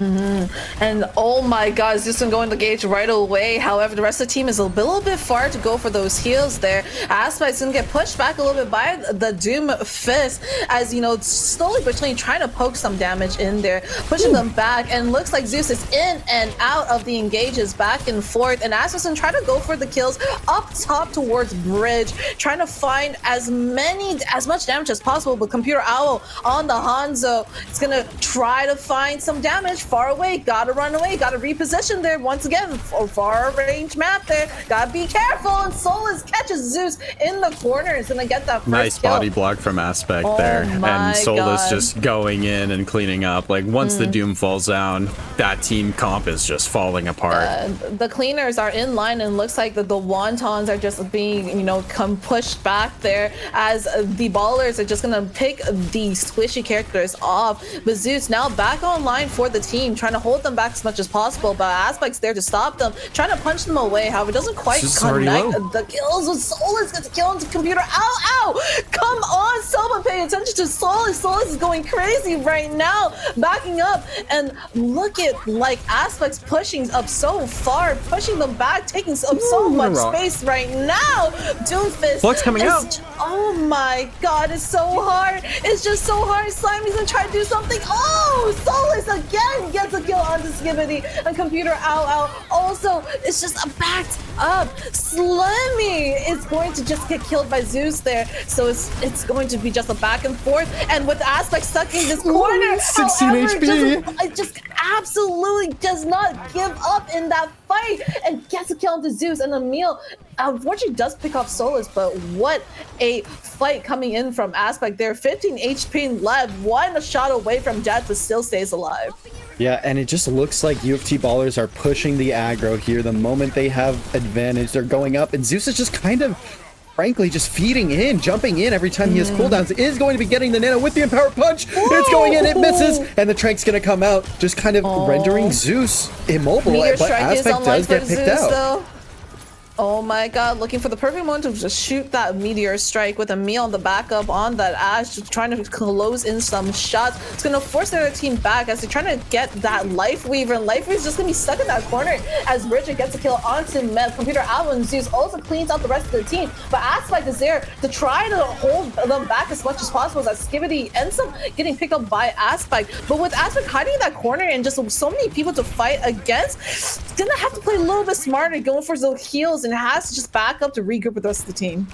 And oh my god, Zeus can go in the gauge right away. However, the rest of the team is a little bit far to go for those heals there. Aspect's gonna get pushed back a little bit by the Doom Fist, as you know, slowly but surely trying to poke some damage in there, pushing them back. And looks like Zeus is in and out of the engages, back and forth. And Aspect's trying to go for the kills up top towards Bridge, trying to find as much damage as possible. But Computer Owl on the Hanzo, it's gonna try to find some damage far away. Gotta run away, gotta reposition there once again. Far range map there, gotta be careful. And Solus catches Zeus in the corner. It's gonna get that first nice kill. body block from Aspect there, and Solus just going in and cleaning up. Like once the Doom falls down, that team comp is just falling apart. The cleaners are in line, and looks like the Wontons are just being, you know, pushed back there, as the Ballers are just gonna pick the squishy characters off. But Zeus now back online for the team, trying to hold them back as much as possible, but Aspect's there to stop them, trying to punch them away. However, it doesn't quite connect the kills. With Solus gets a kill into Computer. Ow! Come on, Selma, pay attention to Solus. Solus is going crazy right now, backing up, and look at like Aspect's pushing up so far, pushing them back, taking up so much space right now. Doomfist Flux coming out. Oh my god, it's so hard. It's just so hard. Slimy's gonna try to do something. Oh, Solus again gets a kill onto Skibbity, and Computer Ow also, it's just backed up. Slimmy is going to just get killed by Zeus there. So it's going to be just a back and forth, and with Aspect stuck in this corner, 16 however, HP. it just absolutely does not give up in that fight, and gets a kill onto Zeus. And Emil unfortunately does pick off Solus, but what a fight coming in from Aspect there. 15 HP left, one shot away from death, but still stays alive. Yeah, and it just looks like UofT Ballers are pushing the aggro here. The moment they have advantage, they're going up, and Zeus is just kind of, frankly, just feeding in, jumping in every time he has cooldowns. Is going to be getting the nano with the Empower Punch. It's going in, it misses, and the Trank's going to come out, just kind of rendering Zeus immobile. Meteor But Strike is Aspect online does for get picked Zeus, out. though. Oh my god, looking for the perfect moment to just shoot that Meteor Strike with Emil on the backup on that Ashe, just trying to close in some shots. It's going to force the other team back as they're trying to get that Lifeweaver, and Lifeweaver's just going to be stuck in that corner as Bridget gets a kill onto Med. Computer Owl and Zeus also cleans out the rest of the team, but Aspect is there to try to hold them back as much as possible, as Skibbity ends up getting picked up by Aspect. But with Aspect hiding in that corner and just so many people to fight against, it's going to have to play a little bit smarter, going for those heals, and has to just back up to regroup with the rest of the team.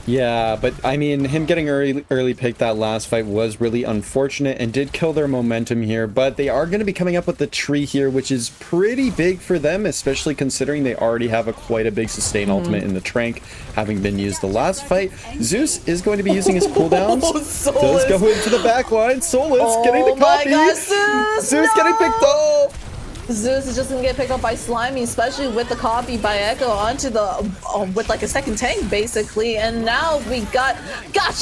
Yeah, but I mean, him getting early pick that last fight was really unfortunate and did kill their momentum here, but they are going to be coming up with the tree here, which is pretty big for them, especially considering they already have quite a big sustain ultimate in the Trank, having been used the last fight. Zeus is going to be using his cooldowns. Does go into the back line. Solus getting the copy. God, Zeus getting picked off. Zeus is just gonna get picked up by Slimy, especially with the copy by Echo onto the with like a second tank basically. And now we got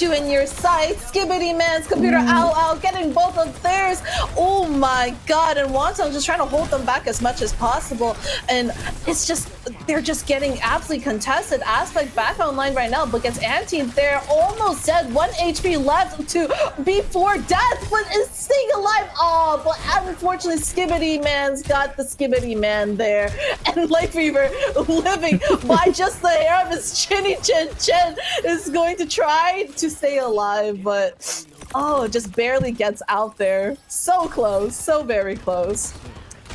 you in your sights. Skibbity Man's computer ow getting both of theirs. Oh my god! And Wonton just trying to hold them back as much as possible. And it's just they're just getting absolutely contested. Aspect back online right now, but gets anti there, almost dead. 1 HP left to before death, but is staying alive. Oh, but unfortunately, Skibbity Man's got the Skibbity Man there, and Light Fever living by just the hair of his chinny chin is going to try to stay alive, but oh, just barely gets out there. So close, so very close.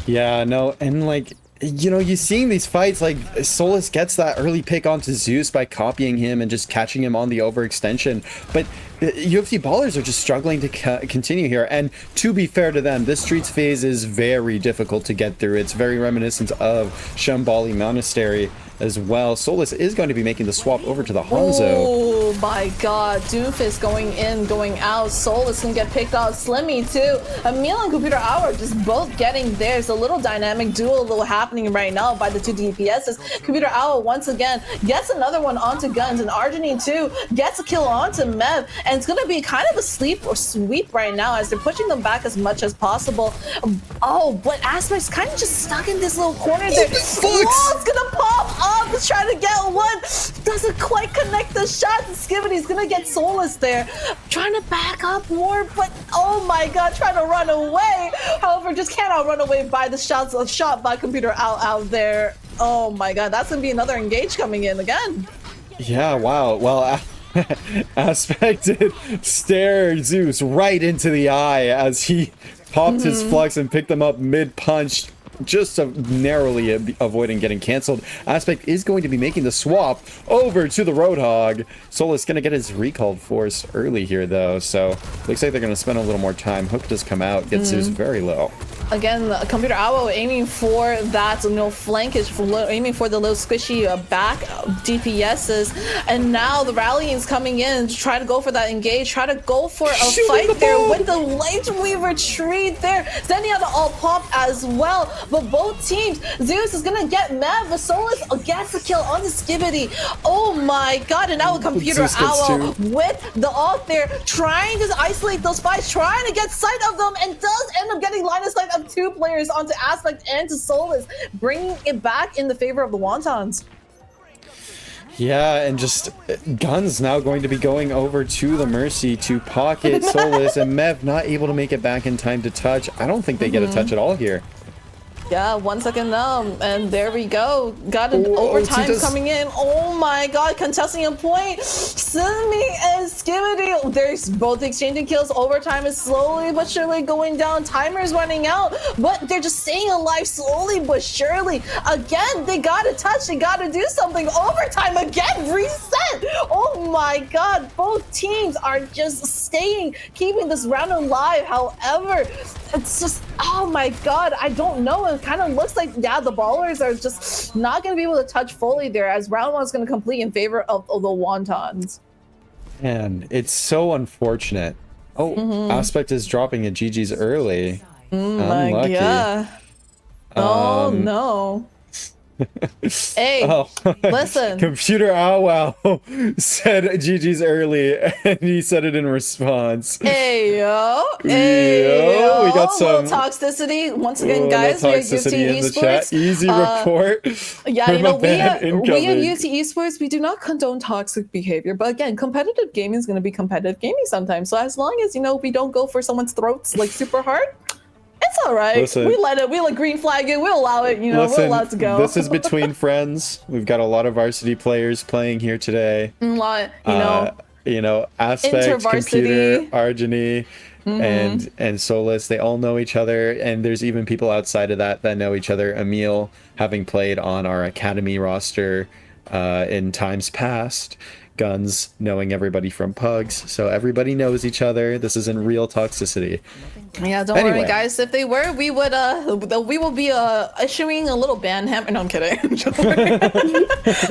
Yeah, no, and like, you know, you're seeing these fights, like Solus gets that early pick onto Zeus by copying him and just catching him on the overextension, but UofT Ballers are just struggling to continue here. And to be fair to them, this Streets phase is very difficult to get through. It's very reminiscent of Shambali Monastery as well. Solus is going to be making the swap over to the Hanzo. Oh my god, Doomfist going in, going out. Solus can get picked off. Slimmy too. Emil and Computer Hour just both getting theirs. A little dynamic duel happening right now by the two DPSs. Computer Hour once again gets another one onto Guns, and Arginine too gets a kill onto Mev. And it's gonna be kind of a sleep or sweep right now as they're pushing them back as much as possible. Oh, but Aspect's kind of just stuck in this little corner there. Oh, it's gonna pop up. It's trying to get one. Doesn't quite connect the shot. Skivity's gonna get Solus there. Trying to back up more, but oh my god, trying to run away. However, just cannot run away by the shot by Computer out there. Oh my god, that's gonna be another engage coming in again. Yeah, wow. Well, Aspect did stare Zeus right into the eye as he popped his flux and picked them up mid-punch, just narrowly avoiding getting canceled. Aspect is going to be making the swap over to the Roadhog. Solus going to get his recalled force early here, though, so looks like they're going to spend a little more time. Hook does come out, gets Zeus very low. Again, Computer Owl aiming for that, flankage, aiming for the little squishy back DPSs, and now the rallying's coming in to try to go for that engage, try to go for a fight there with the Light Weaver tree there, sending out the all pop as well. But both teams, Zeus is gonna get Mev, Solus gets a kill on the Skibbity. Oh my god, and now a Computer Owl with the ult there, trying to isolate those fights, trying to get sight of them, and does end up getting line of sight of two players onto Aspect and to Solus, bringing it back in the favor of the Wontons. Yeah, and just Guns now going to be going over to the Mercy to pocket Solus, and Mev not able to make it back in time to touch. I don't think they get a touch at all here. Yeah, 1 second now, and there we go. Got an overtime coming in. Oh my god, contesting a point. Simi and Skibbity, there's both exchanging kills. Overtime is slowly but surely going down. Timer's running out, but they're just staying alive slowly but surely. Again, they gotta touch, they gotta do something. Overtime again, reset. Oh my god, both teams are just staying, keeping this round alive. However, it's just, oh my god, I don't know. It kind of looks like, yeah, the Ballers are just not going to be able to touch fully there, as round one is going to complete in favor of the Wontons. And it's so unfortunate. Oh, Aspect is dropping a GG's early. Unlucky. Yeah. Oh no. Hey, listen. Computer Wow said GG's early, and he said it in response. Hey yo, we got some toxicity once again, guys. We have UofT in the chat. Easy report. Yeah, you know, we have UofT Esports. We do not condone toxic behavior, but again, competitive gaming is going to be competitive gaming sometimes. So as long as we don't go for someone's throats like super hard. It's all right. Listen, we let green flag it. We'll allow it. We'll allow it to go. This is between friends. We've got a lot of varsity players playing here today. A lot, Aspect, Computer, Arginine, and Solus. They all know each other, and there's even people outside of that know each other. Emil, having played on our academy roster in times past. guns knowing everybody from pugs, so everybody knows each other. This isn't real toxicity. Yeah, don't worry, guys. If they were, we will be issuing a little ban hammer. No, I'm kidding.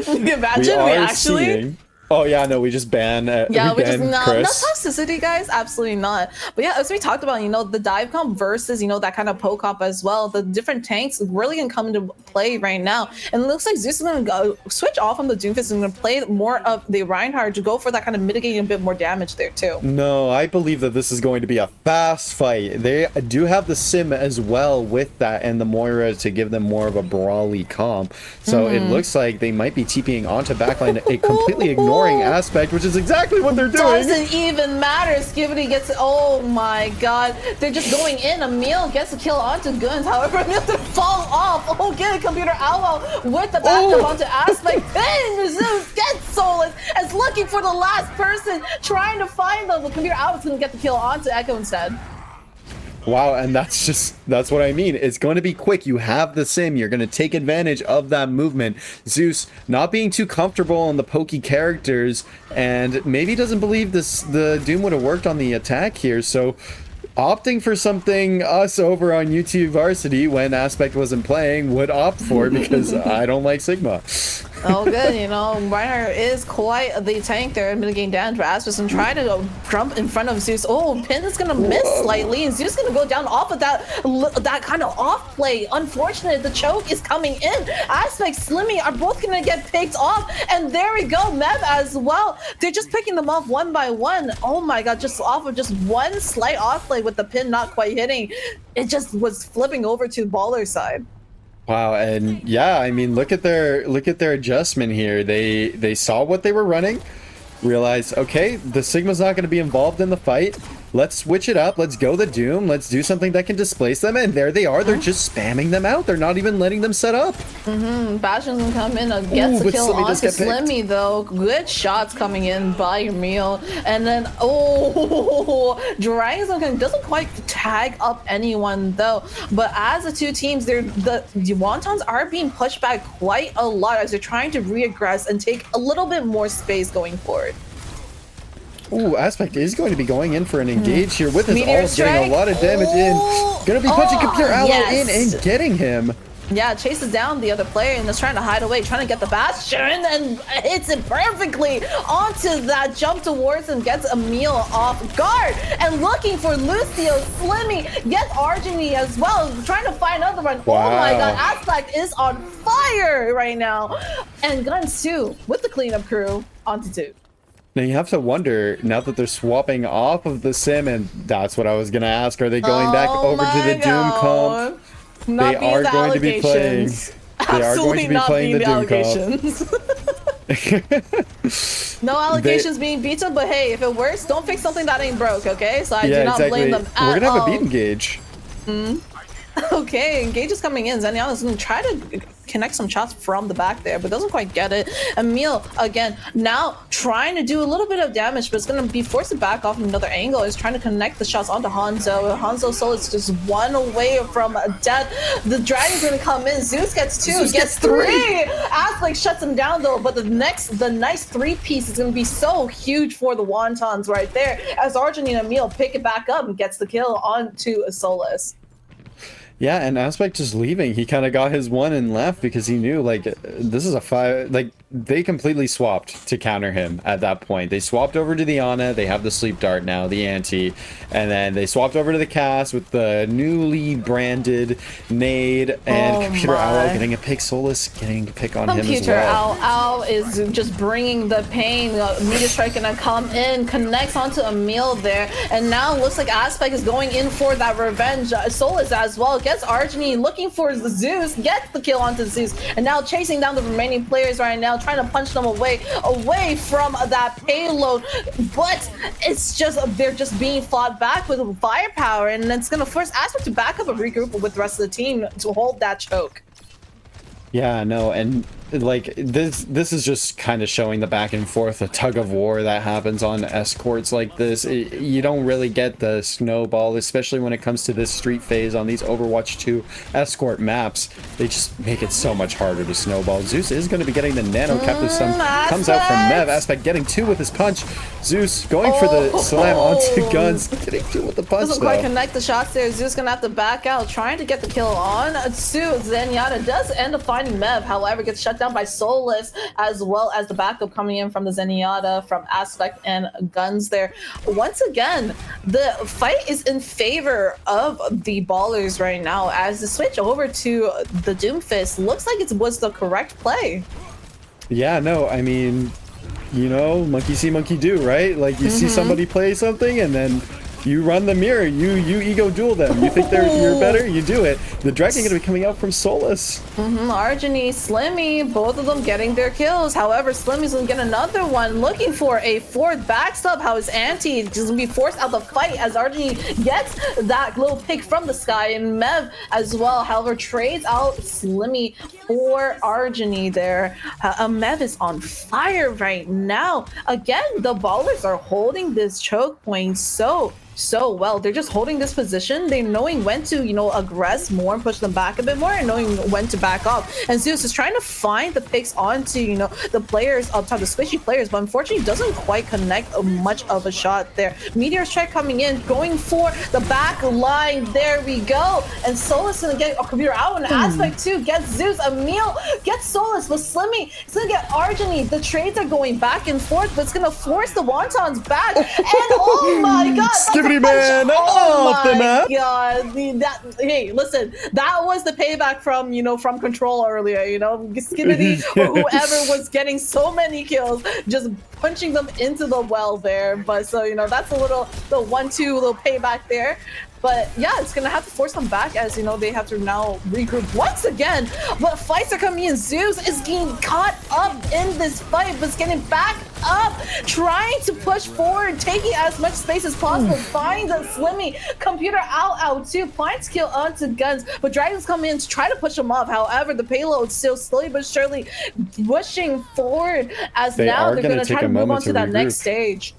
Imagine we actually. Seeing... Oh yeah, no, we just ban. Yeah, we just not Chris. toxicity, guys. Absolutely not. But yeah, as we talked about, the dive comp versus that kind of poke comp as well. The different tanks really gonna come into play right now, and it looks like Zeus is gonna go switch off from the Doomfist and gonna play more of the Reinhardt to go for that kind of mitigating a bit more damage there too. No, I believe that this is going to be a fast fight. They do have the Sim as well with that, and the Moira to give them more of a brawly comp. So it looks like they might be TPing onto backline, a completely ignoring Aspect, which is exactly what they're doing. Doesn't even matter. Skibidi gets, oh my god, they're just going in. Emil gets a kill onto Guns, however Emil to fall off. Oh, get a computer owl with the backup onto Aspect. Then Zeus gets Solus as looking for the last person, trying to find them. The computer owl's gonna get the kill onto Echo instead. Wow, and that's what I mean. It's going to be quick. You have the Sim. You're going to take advantage of that movement. Zeus not being too comfortable on the pokey characters, and maybe doesn't believe the Doom would have worked on the attack here. So opting for something us over on UTOW Varsity when Aspect wasn't playing would opt for, because I don't like Sigma. Oh, good. Reinhardt is quite the tank there, mitigating damage for Aspect and trying to go jump in front of Zeus. Oh, Pin is going to miss slightly, and Zeus is going to go down off of that kind of off play. Unfortunate, the choke is coming in. Aspect, Slimmy are both going to get picked off, and there we go, Mev as well. They're just picking them off one by one. Oh my god, just off of just one slight off play with the Pin not quite hitting. It just was flipping over to Baller's side. Wow, and yeah, I mean, look at their adjustment here. They saw what they were running, realized, okay, the Sigma's not going to be involved in the fight. Let's switch it up. Let's go the Doom. Let's do something that can displace them. And there they are. They're just spamming them out. They're not even letting them set up. Bastion's gonna come in and gets the kill onto Slimmy though. Good shots coming in by Emil. And then, Dragon's doesn't quite tag up anyone though. But as the two teams, the Wontons are being pushed back quite a lot as they're trying to reaggress and take a little bit more space going forward. Ooh, Aspect is going to be going in for an engage here with his ult, getting a lot of damage in. Gonna be punching Computer Aloe in and getting him. Yeah, chases down the other player and is trying to hide away, trying to get the Bastion, and hits it perfectly onto that jump towards him, gets Emil off guard, and looking for Lucio. Slimmy gets Argini as well, trying to find another one. Wow. Oh my god, Aspect is on fire right now. And Guns too, with the cleanup crew, onto 2. Now you have to wonder, now that they're swapping off of the Sim, and that's what I was going to ask, are they going back over to the Doom comp? They are going to be playing. They are going to be playing the Doom comp. No allegations being beaten, but hey, if it works, don't fix something that ain't broke, okay? So I do not blame them at all. We're going to have a beat engage. Okay, engage is coming in. Zenyatta's gonna try to connect some shots from the back there, but doesn't quite get it. Emil, again, now trying to do a little bit of damage, but it's gonna be forced to back off from another angle. Is trying to connect the shots onto Hanzo. Hanzo's soul is just one away from death. The dragon's gonna come in. Zeus gets 2, Zeus gets 3. Aspect shuts him down though, but the nice 3-piece is gonna be so huge for the Wontons right there, as Arjun and Emil pick it back up and gets the kill onto Solus. Yeah, and Aspect just leaving. He kind of got his one and left because he knew, like, this is a 5. Like, they completely swapped to counter him at that point. They swapped over to the Ana. They have the Sleep Dart now, the Anti. And then they swapped over to the Cass with the newly branded Nade. And Computer Owl getting a pick. Solus getting a pick on him as well. Computer Owl is just bringing the pain. Meteor Strike gonna come in, connects onto Emil there. And now it looks like Aspect is going in for that revenge. Solus as well. Gets Argini, looking for the Zeus, gets the kill onto Zeus, and now chasing down the remaining players right now, trying to punch them away from that payload. But it's just, they're just being fought back with firepower, and it's gonna force Aspect to back up and regroup with the rest of the team to hold that choke. Yeah, no, and like this is just kind of showing the back and forth, the tug of war that happens on escorts like this. You don't really get the snowball, especially when it comes to this street phase on these Overwatch 2 escort maps. They just make it so much harder to snowball. Zeus is going to be getting the nano captive stun. Comes out from Mev. Aspect getting 2 with his punch. Zeus going for the slam onto Guns, getting 2 with the punch. Doesn't quite connect the shots there. Zeus gonna have to back out, trying to get the kill on Tsu. Zenyatta does end up finding Mev, however, gets shut down by Soulless, as well as the backup coming in from the Zenyatta, from Aspect and Guns there. Once again, the fight is in favor of the Ballers right now, as the switch over to the Doomfist looks like it was the correct play. Yeah, no, I mean, you know, monkey see, monkey do, right? Like, you see somebody play something, and then you run the mirror, you ego duel them. You think you're better, you do it. The dragon gonna be coming out from Solus. Arjani, Slimmy, both of them getting their kills. However, Slimmy's gonna get another one, looking for a 4th backstab. How his auntie just gonna be forced out the fight as Arjani gets that little pick from the sky, and Mev as well. However, trades out Slimmy for Arjani there. Mev is on fire right now. Again, the Ballers are holding this choke point so well. They're just holding this position. They're knowing when to, you know, aggress more and push them back a bit more, and knowing when to back off. And Zeus is trying to find the picks onto, you know, the players up top, the squishy players, but unfortunately doesn't quite connect much of a shot there. Meteor's Check coming in, going for the back line. There we go. And Solus gonna get a computer out, and Aspect too gets Zeus. Emil gets Solus, but Slimmy is gonna get Arjani. The trades are going back and forth, but it's gonna force the Wontons back. And oh my god, Skibidi man off the map. God, hey, listen, that was the payback from, you know, from Control earlier, you know, Skibidi or whoever was getting so many kills, just punching them into the well there. But so, you know, that's a little, the 1-2 little payback there. But yeah, it's gonna have to force them back, as you know, they have to now regroup once again. But fights are coming in. Zeus is getting caught up in this fight, but it's getting back up, trying to push forward, taking as much space as possible. Finds a Slimmy, computer out too, finds kill onto Guns, but Dragons come in to try to push him off. However, the payload still slowly but surely pushing forward, as now they're gonna try to move on to that next stage.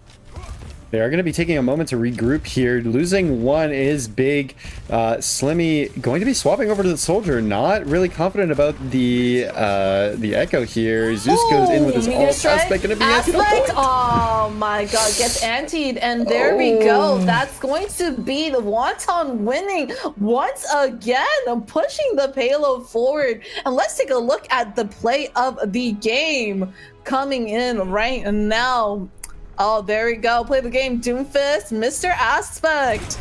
They are going to be taking a moment to regroup here. Losing one is big. Slimmy going to be swapping over to the Soldier. Not really confident about the Echo here. Zeus goes in with his ult. Aspect going to be Aspect. Oh my god, gets antied, and there we go. That's going to be the Wonton winning once again, pushing the payload forward. And let's take a look at the play of the game coming in right now. Oh, there we go. Play the game, Doomfist, Mr. Aspect.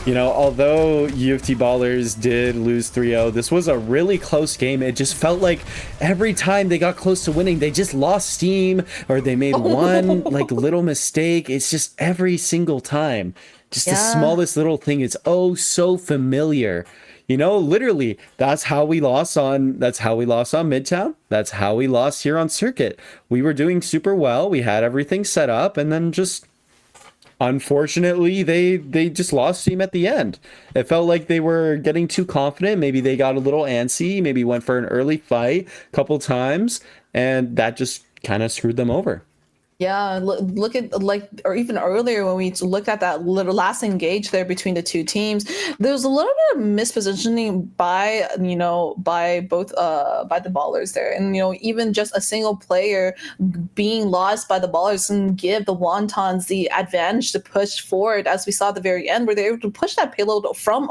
You know, although UofT Ballers did lose 3-0, this was a really close game. It just felt like every time they got close to winning, they just lost steam, or they made one like little mistake. It's just every single time. Just the smallest little thing is oh so familiar. You know, literally, that's how we lost on Midtown. That's how we lost here on Circuit. We were doing super well. We had everything set up, and then just unfortunately, they just lost steam at the end. It felt like they were getting too confident. Maybe they got a little antsy. Maybe went for an early fight a couple times, and that just kind of screwed them over. Yeah, look at, like, or even earlier when we looked at that little last engage there between the two teams, there was a little bit of mispositioning by, you know, by both by the Ballers there, and you know, even just a single player being lost by the Ballers can give the Wontons the advantage to push forward, as we saw at the very end, where they were able to push that payload from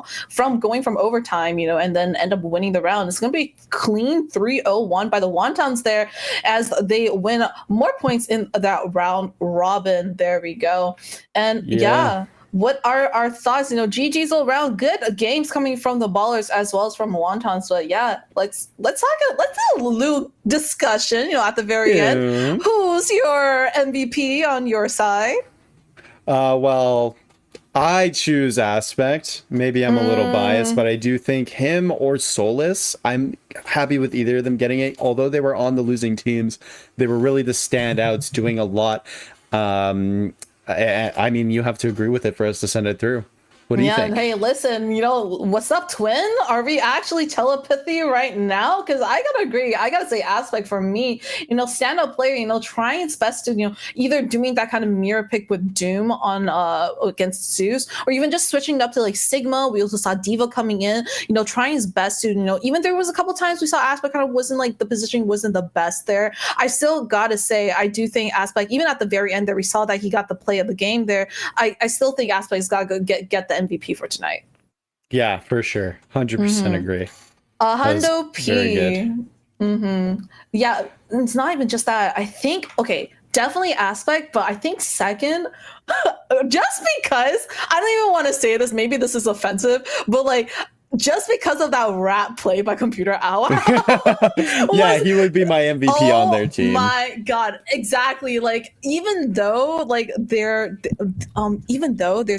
going from overtime, you know, and then end up winning the round. It's gonna be clean 3-0-1 by the Wontons there, as they win more points in that round robin. There we go. And yeah, what are our thoughts? You know, GG's all around. Good games coming from the Ballers as well as from Wontons. But yeah, let's do a little discussion, you know, at the very end. Who's your MVP on your side? Well, I choose Aspect. Maybe I'm a little biased, but I do think him or Solus, I'm happy with either of them getting it. Although they were on the losing teams, they were really the standouts, doing a lot. I mean, you have to agree with it for us to send it through. What do you Yeah, think? hey, listen, what's up, twin? Are we actually telepathy right now? Because I gotta agree. I gotta say, Aspect for me, stand-up player, trying its best to, either doing that kind of mirror pick with Doom on against Zeus, or even just switching up to like Sigma. We also saw Diva coming in, trying his best to, even there was a couple times we saw Aspect kind of wasn't like the positioning wasn't the best there. I still gotta say, I do think Aspect, even at the very end there, we saw that he got the play of the game there. I still think Aspect's gotta go get the MVP for tonight. Yeah, for sure. 100% agree. Hundo P. Very good. Yeah, it's not even just that. I think, okay, definitely Aspect, but I think second, just because, I don't even want to say this, maybe this is offensive, but like, just because of that rat play by Computer Owl. Yeah, he would be my MVP on their team. Oh my god, exactly. Like even though their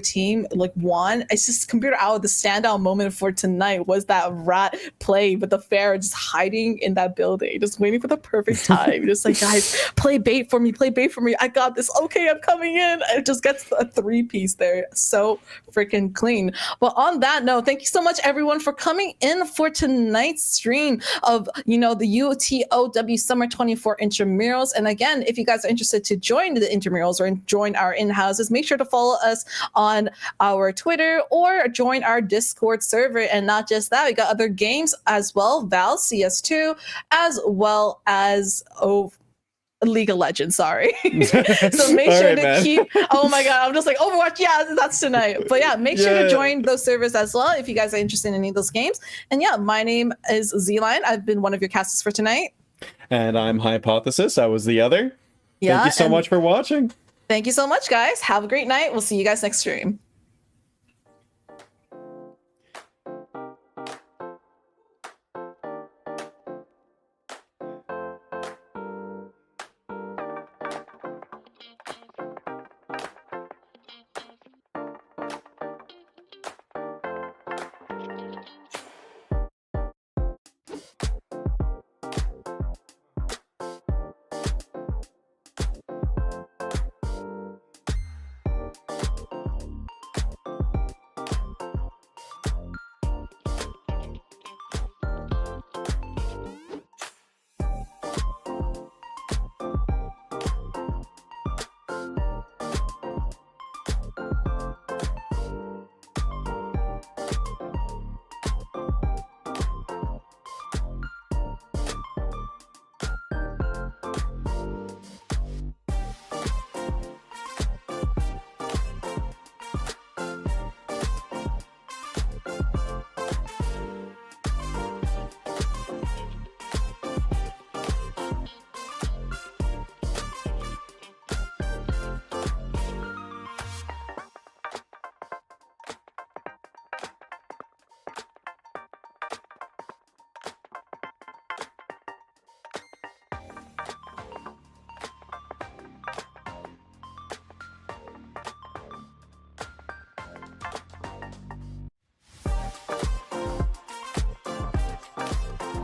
team like won, it's just Computer Owl. The standout moment for tonight was that rat play with the Pharaoh just hiding in that building, just waiting for the perfect time. Just like, guys, play bait for me, I got this. Okay, I'm coming in. It just gets a 3-piece there. So freaking clean. But on that note, thank you so much, everyone, for coming in for tonight's stream of the UTOW Summer 24 Intramurals. And again, if you guys are interested to join the Intramurals or join our in-houses, make sure to follow us on our Twitter or join our Discord server. And not just that, we got other games as well, Val, CS2, as well as League of Legends, sorry. So make sure to keep, oh my god, I'm just like, Overwatch, yeah, that's tonight. But yeah, make sure to join those servers as well if you guys are interested in any of those games. And yeah, my name is Z-Line. I've been one of your casters for tonight. And I'm Hypothesis. I was the other. Yeah, thank you so much for watching. Thank you so much, guys. Have a great night. We'll see you guys next stream.